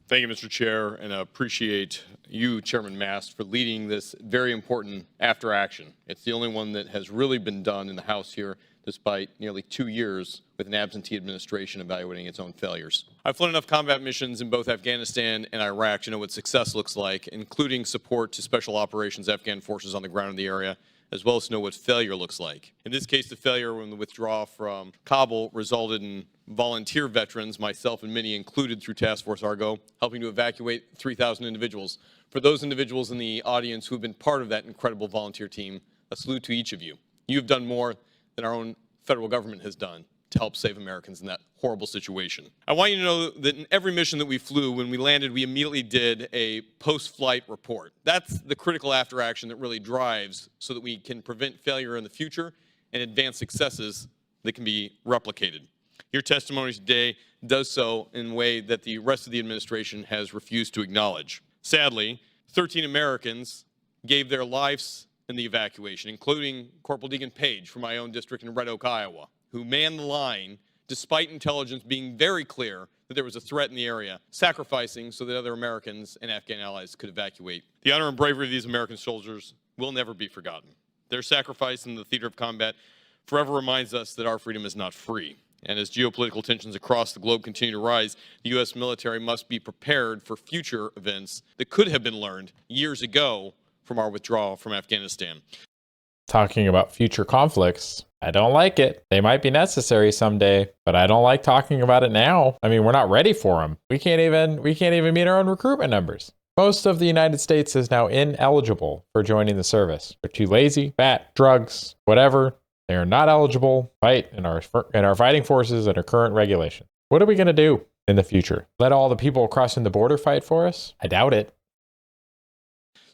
Thank you, Mr. Chair, and I appreciate you, Chairman Mast, for leading this very important after action. It's the only one that has really been done in the House here, despite nearly 2 years with an absentee administration evaluating its own failures. I've flown enough combat missions in both Afghanistan and Iraq to know what success looks like, including support to special operations Afghan forces on the ground in the area, as well as to know what failure looks like. In this case, the failure when the withdrawal from Kabul resulted in volunteer veterans, myself and many included through Task Force Argo, helping to evacuate 3,000 individuals. For those individuals in the audience who have been part of that incredible volunteer team, a salute to each of you. You've done more than our own federal government has done to help save Americans in that horrible situation. I want you to know that in every mission that we flew, when we landed, we immediately did a post-flight report. That's the critical after action that really drives so that we can prevent failure in the future and advance successes that can be replicated. Your testimony today does so in a way that the rest of the administration has refused to acknowledge. Sadly, 13 Americans gave their lives in the evacuation, including Corporal Deacon Page from my own district in Red Oak, Iowa, who manned the line despite intelligence being very clear that there was a threat in the area, sacrificing so that other Americans and Afghan allies could evacuate. The honor and bravery of these American soldiers will never be forgotten. Their sacrifice in the theater of combat forever reminds us that our freedom is not free. And as geopolitical tensions across the globe continue to rise, the U.S. military must be prepared for future events that could have been learned years ago from our withdrawal from Afghanistan.
Talking about future conflicts, I don't like it. They might be necessary someday, but I don't like talking about it now. I mean, we're not ready for them. We can't even meet our own recruitment numbers. Most of the United States is now ineligible for joining the service. They're too lazy, fat, drugs, whatever. They are not eligible to fight in our fighting forces under current regulation. What are we going to do in the future? Let all the people crossing the border fight for us? I doubt it.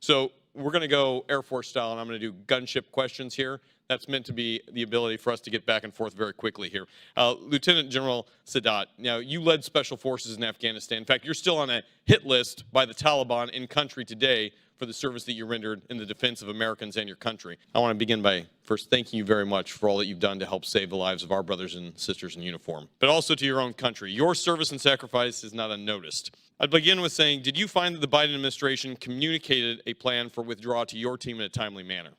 So we're going to go Air Force style, and I'm going to do gunship questions here. That's meant to be the ability for us to get back and forth very quickly here. Lieutenant General Sadat, now you led special forces in Afghanistan. In fact, you're still on a hit list by the Taliban in country today for the service that you rendered in the defense of Americans and your country. I want to begin by first thanking you very much for all that you've done to help save the lives of our brothers and sisters in uniform, but also to your own country. Your service and sacrifice is not unnoticed. I'd begin with saying, did you find that the Biden administration communicated a plan for withdrawal to your team in a timely manner?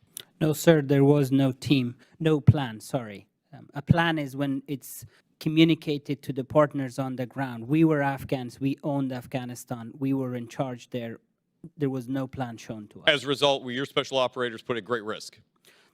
No, sir, there was no plan, sorry. A plan is when it's communicated to the partners on the ground. We were Afghans, we owned Afghanistan, we were in charge there. There was no plan shown to us.
As a result, were your special operators put at great risk?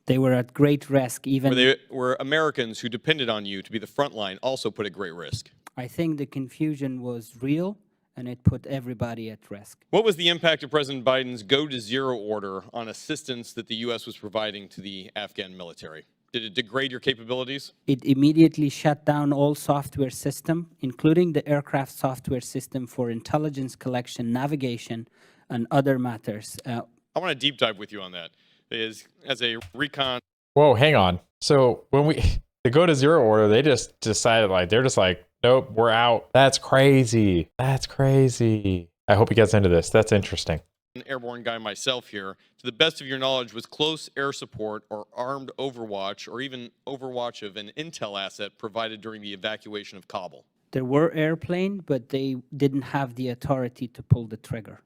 They were at great risk. Even
were Americans who depended on you to be the front line also put at great risk?
I think the confusion was real, and it put everybody at risk.
What was the impact of President Biden's go-to-zero order on assistance that the U.S. was providing to the Afghan military? Did it degrade your capabilities? It
immediately shut down all software system, including the aircraft software system for intelligence collection, navigation, and other matters.
I want to deep dive with you on that. As a recon.
Whoa, hang on. So when the go to zero order, they just decided they're just like, nope, we're out. That's crazy. That's crazy. I hope he gets into this. That's interesting.
An airborne guy myself here. To the best of your knowledge, was close air support or armed overwatch or even overwatch of an intel asset provided during the evacuation of Kabul?
There were airplanes, but they didn't have the authority to pull the trigger.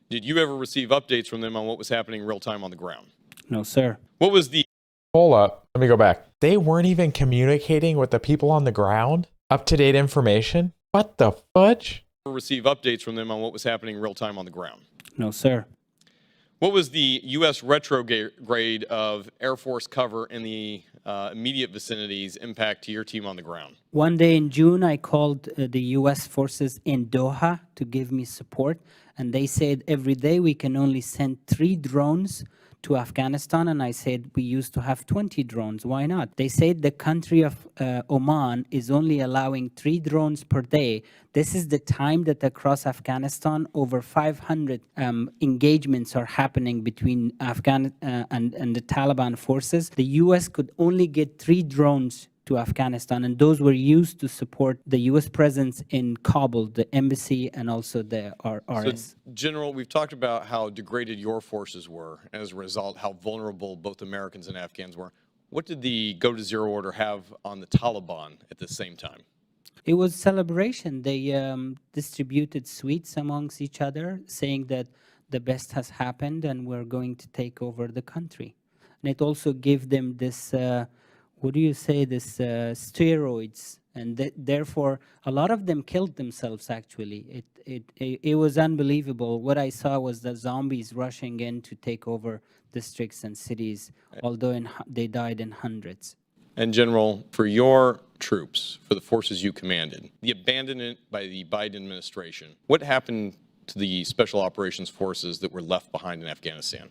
Did you ever receive updates from them on what was happening real time on the ground?
No, sir.
What was the...
Hold up. Let me go back. They weren't even communicating with the people on the ground? Up-to-date information? What the fudge?
Receive updates from them on what was happening real time on the ground?
No, sir.
What was the U.S. retrograde of Air Force cover in the immediate vicinity's impact to your team on the ground?
One day in June, I called the U.S. forces in Doha to give me support, and they said every day we can only send 3 drones to Afghanistan, and I said we used to have 20 drones. Why not? They said the country of Oman is only allowing 3 drones per day. This is the time that across Afghanistan over 500 engagements are happening between Afghan and the Taliban forces. The U.S. could only get 3 drones to Afghanistan, and those were used to support the U.S. presence in Kabul, the embassy, and also the RS.
So, General, we've talked about how degraded your forces were, and as a result, how vulnerable both Americans and Afghans were. What did the go-to-zero order have on the Taliban at the same time?
It was celebration. They distributed sweets amongst each other, saying that the best has happened and we're going to take over the country. And it also gave them this... what do you say, this steroids, and therefore a lot of them killed themselves. Actually, it was unbelievable. What I saw was the zombies rushing in to take over districts and cities, although they died in hundreds.
And General, for your troops, for the forces you commanded, the abandonment by the Biden administration, what happened to the special operations forces that were left behind in Afghanistan?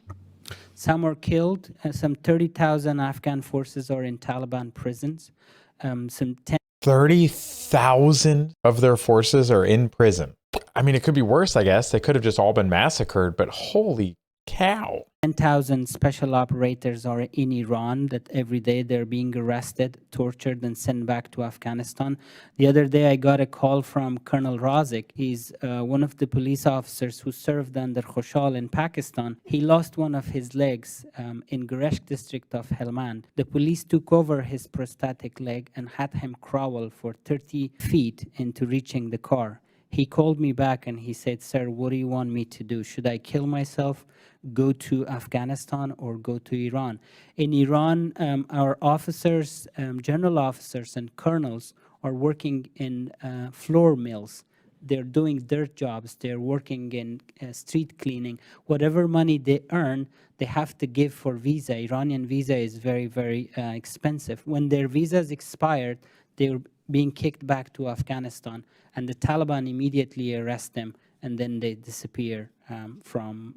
Some were killed. Some 30,000 Afghan forces are in Taliban prisons.
30,000 of their forces are in prison. I mean, it could be worse, I guess. They could have just all been massacred, but holy cow.
10,000 special operators are in Iran that every day they're being arrested, tortured, and sent back to Afghanistan. The other day, I got a call from Colonel Razik. He's one of the police officers who served under Khoshal in Pakistan. He lost one of his legs in Guresh district of Helmand. The police took over his prosthetic leg and had him crawl for 30 feet into reaching the car. He called me back and he said, "Sir, what do you want me to do? Should I kill myself, go to Afghanistan, or go to Iran?" In Iran, our officers, general officers and colonels are working in floor mills. They're doing dirt jobs. They're working in street cleaning. Whatever money they earn, they have to give for visa. Iranian visa is very, very expensive. When their visas expired, they're being kicked back to Afghanistan, and the Taliban immediately arrest them, and then they disappear from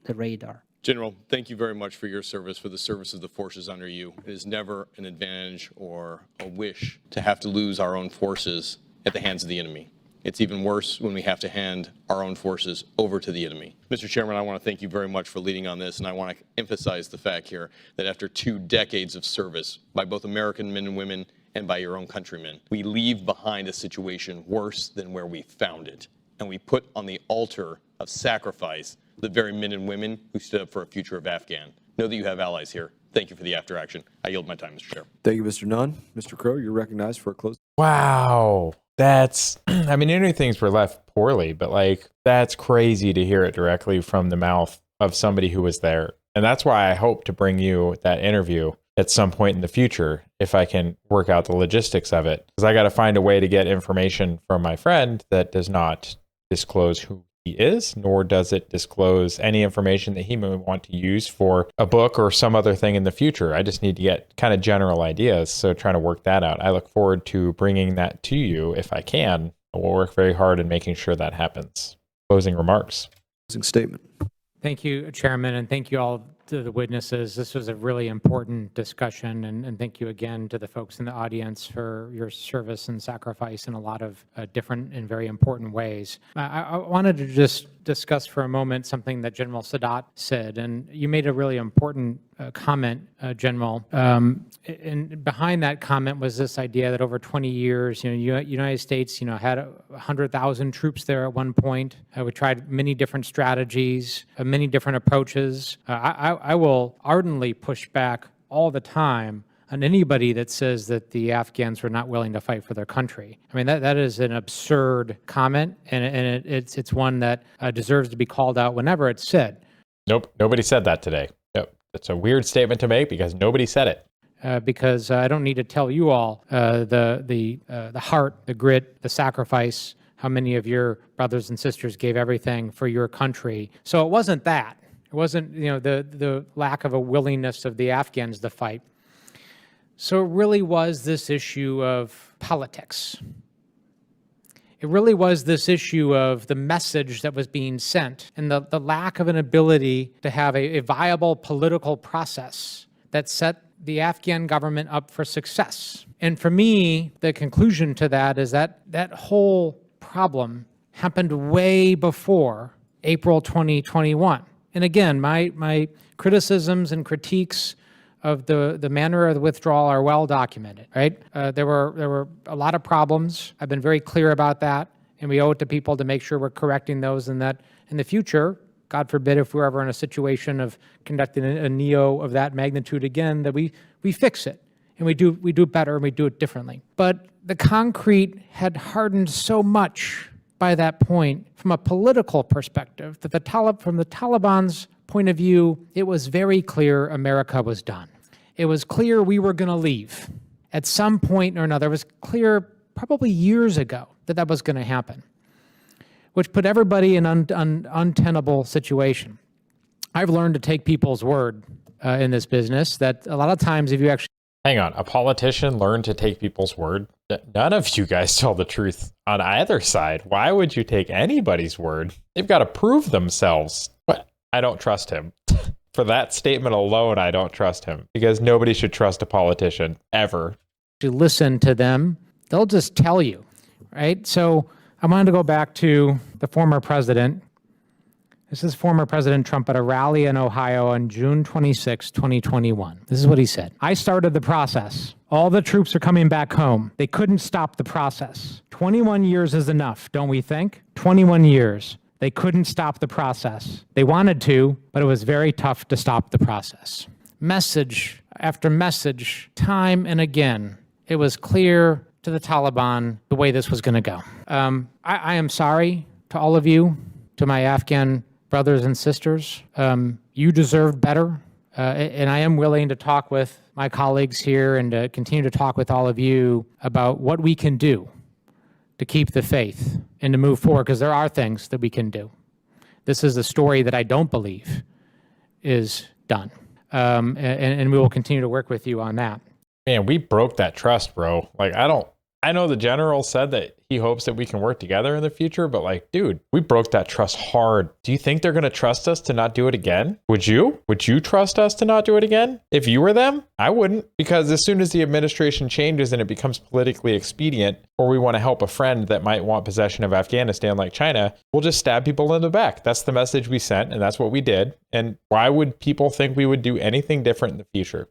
the radar.
General, thank you very much for your service, for the service of the forces under you. It is never an advantage or a wish to have to lose our own forces at the hands of the enemy. It's even worse when we have to hand our own forces over to the enemy. Mr. Chairman, I want to thank you very much for leading on this, and I want to emphasize the fact here that after 2 decades of service by both American men and women and by your own countrymen, we leave behind a situation worse than where we found it. And we put on the altar of sacrifice the very men and women who stood up for a future of Afghan. Know that you have allies here. Thank you for the after action. I yield my time, Mr. Chair.
Thank you, Mr. Nunn. Mr. Crow, you're recognized for a close.
Wow. That's, I mean, many things were left poorly, but like, that's crazy to hear it directly from the mouth of somebody who was there. And that's why I hope to bring you that interview at some point in the future, if I can work out the logistics of it. Because I got to find a way to get information from my friend that does not disclose who he is, nor does it disclose any information that he may want to use for a book or some other thing in the future. I just need to get kind of general ideas. So trying to work that out. I look forward to bringing that to you if I can. We'll work very hard in making sure that happens. Closing remarks.
Closing statement.
Thank you, Chairman, and thank you all to the witnesses. This was a really important discussion, and thank you again to the folks in the audience for your service and sacrifice in a lot of different and very important ways. I wanted to just discuss for a moment something that General Sadat said, and you made a really important comment, General. And behind that comment was this idea that over 20 years, United States, had 100,000 troops there at one point. We tried many different strategies, many different approaches. I will ardently push back all the time on anybody that says that the Afghans were not willing to fight for their country. I mean, that is an absurd comment, and it's one that deserves to be called out whenever it's said.
Nope, nobody said that today. Yep, that's a weird statement to make because nobody said it.
Because I don't need to tell you all the heart, the grit, the sacrifice, how many of your brothers and sisters gave everything for your country. So it wasn't that. It wasn't the lack of a willingness of the Afghans to fight. So it really was this issue of politics. It really was this issue of the message that was being sent and the lack of an ability to have a viable political process that set the Afghan government up for success. And for me, the conclusion to that is that that whole problem happened way before April 2021. And again, my criticisms and critiques of the manner of the withdrawal are well documented, right? There were a lot of problems. I've been very clear about that, and we owe it to people to make sure we're correcting those, and that in the future, God forbid if we're ever in a situation of conducting a NEO of that magnitude again, that we fix it, and we do it better, and we do it differently. But the concrete had hardened so much by that point from a political perspective that from the Taliban's point of view, it was very clear America was done. It was clear we were going to leave at some point or another. It was clear probably years ago that was going to happen, which put everybody in an untenable situation. I've learned to take people's word in this business, that a lot of times if you actually...
Hang on, a politician learned to take people's word? None of you guys tell the truth on either side. Why would you take anybody's word? They've got to prove themselves. What? I don't trust him. For that statement alone, I don't trust him, because nobody should trust a politician ever.
You listen to them, they'll just tell you, right? So I wanted to go back to the former president This is former President Trump at a rally in Ohio on June 26, 2021. This is what he said. I started the process. All the troops are coming back home. They couldn't stop the process. 21 years is enough, don't we think? 21 years. They couldn't stop the process. They wanted to, but it was very tough to stop the process. Message after message, time and again, it was clear to the Taliban the way this was going to go. I am sorry to all of you, to my Afghan brothers and sisters. You deserve better. And I am willing to talk with my colleagues here and to continue to talk with all of you about what we can do to keep the faith and to move forward, because there are things that we can do. This is a story that I don't believe is done. And we will continue to work with you on that.
Man, we broke that trust, bro. Like, I know the general said that he hopes that we can work together in the future, but like, dude, we broke that trust hard. Do you think they're going to trust us to not do it again? Would you? Would you trust us to not do it again? If you were them, I wouldn't, because as soon as the administration changes and it becomes politically expedient, or we want to help a friend that might want possession of Afghanistan like China, we'll just stab people in the back. That's the message we sent, and that's what we did. And why would people think we would do anything different in the future?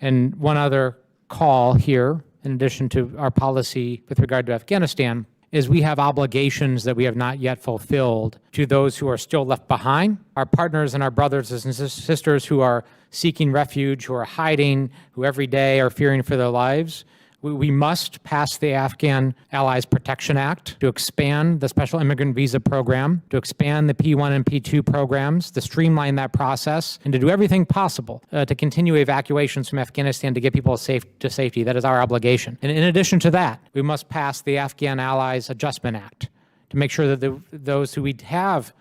And one other call here, in addition to our policy with regard to Afghanistan, is we have obligations that we have not yet fulfilled to those who are still left behind, our partners and our brothers and sisters who are seeking refuge, who are hiding, who every day are fearing for their lives. We must pass the Afghan Allies Protection Act to expand the special immigrant visa program, to expand the P1 and P2 programs, to streamline that process, and to do everything possible to continue evacuations from Afghanistan to get people to safety. That is our obligation. And in addition to that, we must pass the Afghan Allies Adjustment Act to make sure that those who we have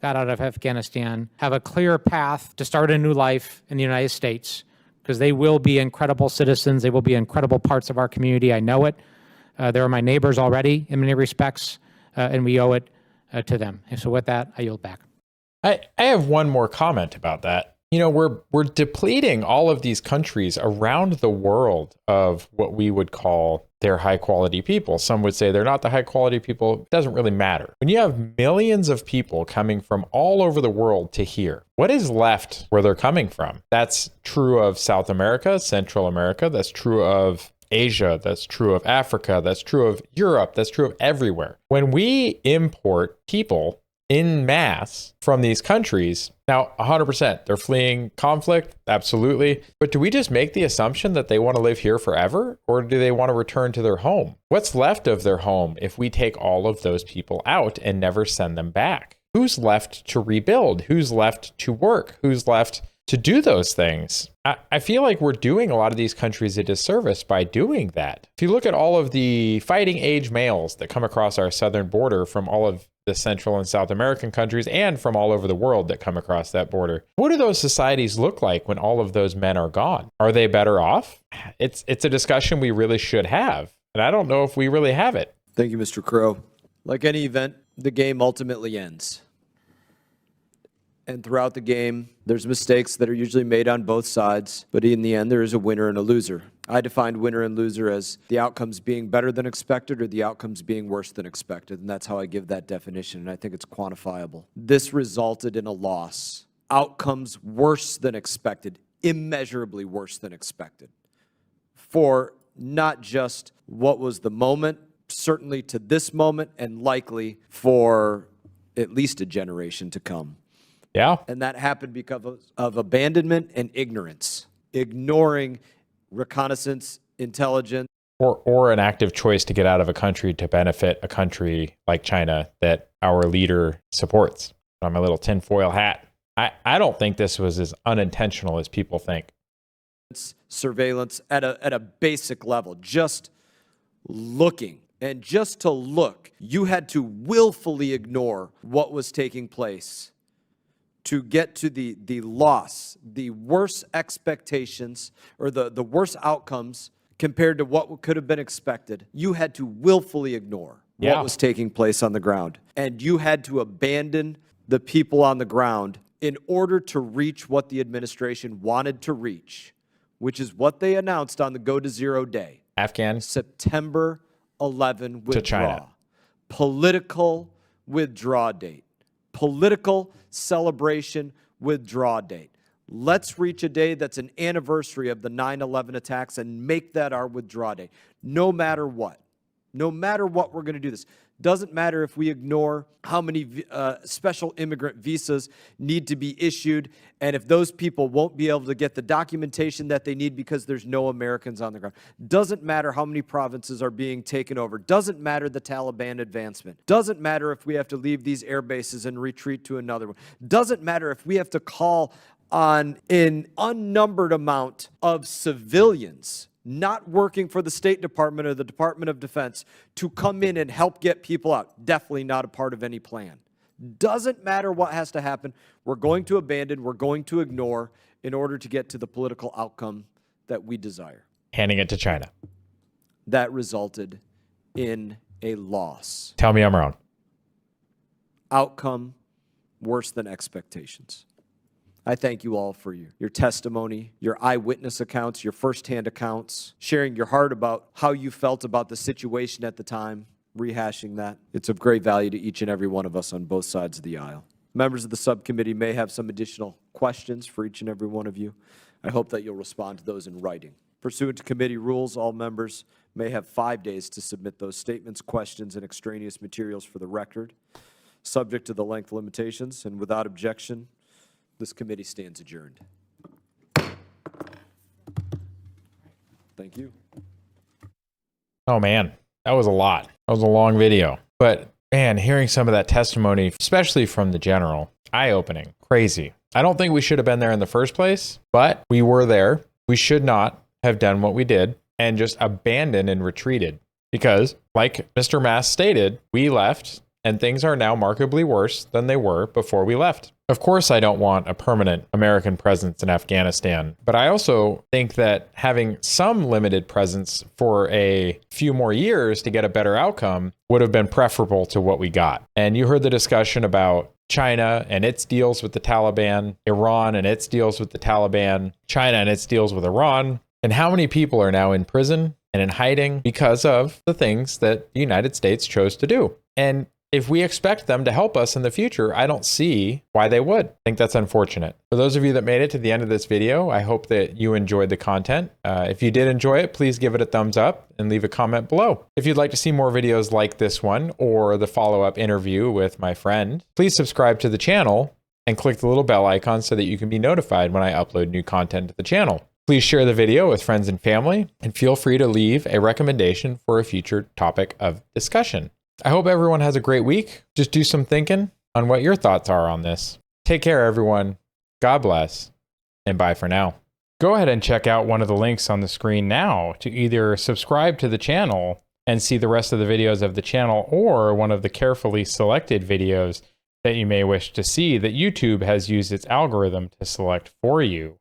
got out of Afghanistan have a clear path to start a new life in the United States, because they will be incredible citizens. They will be incredible parts of our community. I know it. They're my neighbors already in many respects, and we owe it to them. And so with that, I yield back.
I have one more comment about that. You know, we're depleting all of these countries around the world of what we would call their high quality people. Some would say they're not the high quality people. It doesn't really matter. When you have millions of people coming from all over the world to here, what is left where they're coming from? That's true of South America, Central America. That's true of Asia. That's true of Africa. That's true of Europe. That's true of everywhere. When we import people in mass from these countries, now 100%, they're fleeing conflict, absolutely. But do we just make the assumption that they want to live here forever, or do they want to return to their home? What's left of their home if we take all of those people out and never send them back? Who's left to rebuild? Who's left to work? Who's left to do those things? I feel like we're doing a lot of these countries a disservice by doing that. If you look at all of the fighting age males that come across our southern border from all of the Central and South American countries and from all over the world that come across that border, what do those societies look like when all of those men are gone? Are they better off? It's a discussion we really should have, and I don't know if we really have it.
Thank you, Mr. Crow. Like any event, the game ultimately ends. And throughout the game, there's mistakes that are usually made on both sides, but in the end, there is a winner and a loser. I defined winner and loser as the outcomes being better than expected or the outcomes being worse than expected, and that's how I give that definition, and I think it's quantifiable. This resulted in a loss. Outcomes worse than expected, immeasurably worse than expected, for not just what was the moment, certainly to this moment, and likely for at least a generation to come.
Yeah.
And that happened because of abandonment and ignorance, ignoring reconnaissance, intelligence.
Or an active choice to get out of a country to benefit a country like China that our leader supports. On my little tinfoil hat. I don't think this was as unintentional as people think.
Surveillance at a basic level, just looking. And just to look, you had to willfully ignore what was taking place to get to the loss, the worst expectations, or the worst outcomes compared to what could have been expected. You had to willfully ignore what was taking place on the ground. And you had to abandon the people on the ground in order to reach what the administration wanted to reach, which is what they announced on the Go to Zero day.
Afghan?
September 11 withdrawal.
To China.
Political withdrawal date. political celebration withdrawal date. Let's reach a day that's an anniversary of the 9/11 attacks and make that our withdrawal date, no matter what. No matter what, we're going to do this. Doesn't matter if we ignore how many special immigrant visas need to be issued, and if those people won't be able to get the documentation that they need because there's no Americans on the ground. Doesn't matter how many provinces are being taken over. Doesn't matter the Taliban advancement. Doesn't matter if we have to leave these air bases and retreat to another one. Doesn't matter if we have to call on an unnumbered amount of civilians not working for the State Department or the Department of Defense to come in and help get people out. Definitely not a part of any plan. Doesn't matter what has to happen. We're going to abandon, we're going to ignore in order to get to the political outcome that we desire.
Handing it to China.
That resulted in a loss.
Tell me I'm wrong.
Outcome worse than expectations. I thank you all for your testimony, your eyewitness accounts, your firsthand accounts, sharing your heart about how you felt about the situation at the time, rehashing that. It's of great value to each and every one of us on both sides of the aisle. Members of the subcommittee may have some additional questions for each and every one of you. I hope that you'll respond to those in writing. Pursuant to committee rules, all members may have 5 days to submit those statements, questions, and extraneous materials for the record, subject to the length limitations, and without objection, this committee stands adjourned. Thank you.
Oh man, that was a lot. That was a long video. But man, hearing some of that testimony, especially from the general, eye-opening, crazy. I don't think we should have been there in the first place, but we were there. We should not have done what we did and just abandoned and retreated. Because, like Mr. Mast stated, we left and things are now markedly worse than they were before we left. Of course, I don't want a permanent American presence in Afghanistan, but I also think that having some limited presence for a few more years to get a better outcome would have been preferable to what we got. And you heard the discussion about China and its deals with the Taliban, Iran and its deals with the Taliban, China and its deals with Iran, and how many people are now in prison and in hiding because of the things that the United States chose to do. And if we expect them to help us in the future, I don't see why they would. I think that's unfortunate. For those of you that made it to the end of this video, I hope that you enjoyed the content. If you did enjoy it, please give it a thumbs up and leave a comment below. If you'd like to see more videos like this one or the follow-up interview with my friend, please subscribe to the channel and click the little bell icon so that you can be notified when I upload new content to the channel. Please share the video with friends and family, and feel free to leave a recommendation for a future topic of discussion. I hope everyone has a great week. Just do some thinking on what your thoughts are on this. Take care, everyone. God bless, and bye for now. Go ahead and check out one of the links on the screen now to either subscribe to the channel and see the rest of the videos of the channel, or one of the carefully selected videos that you may wish to see that YouTube has used its algorithm to select for you.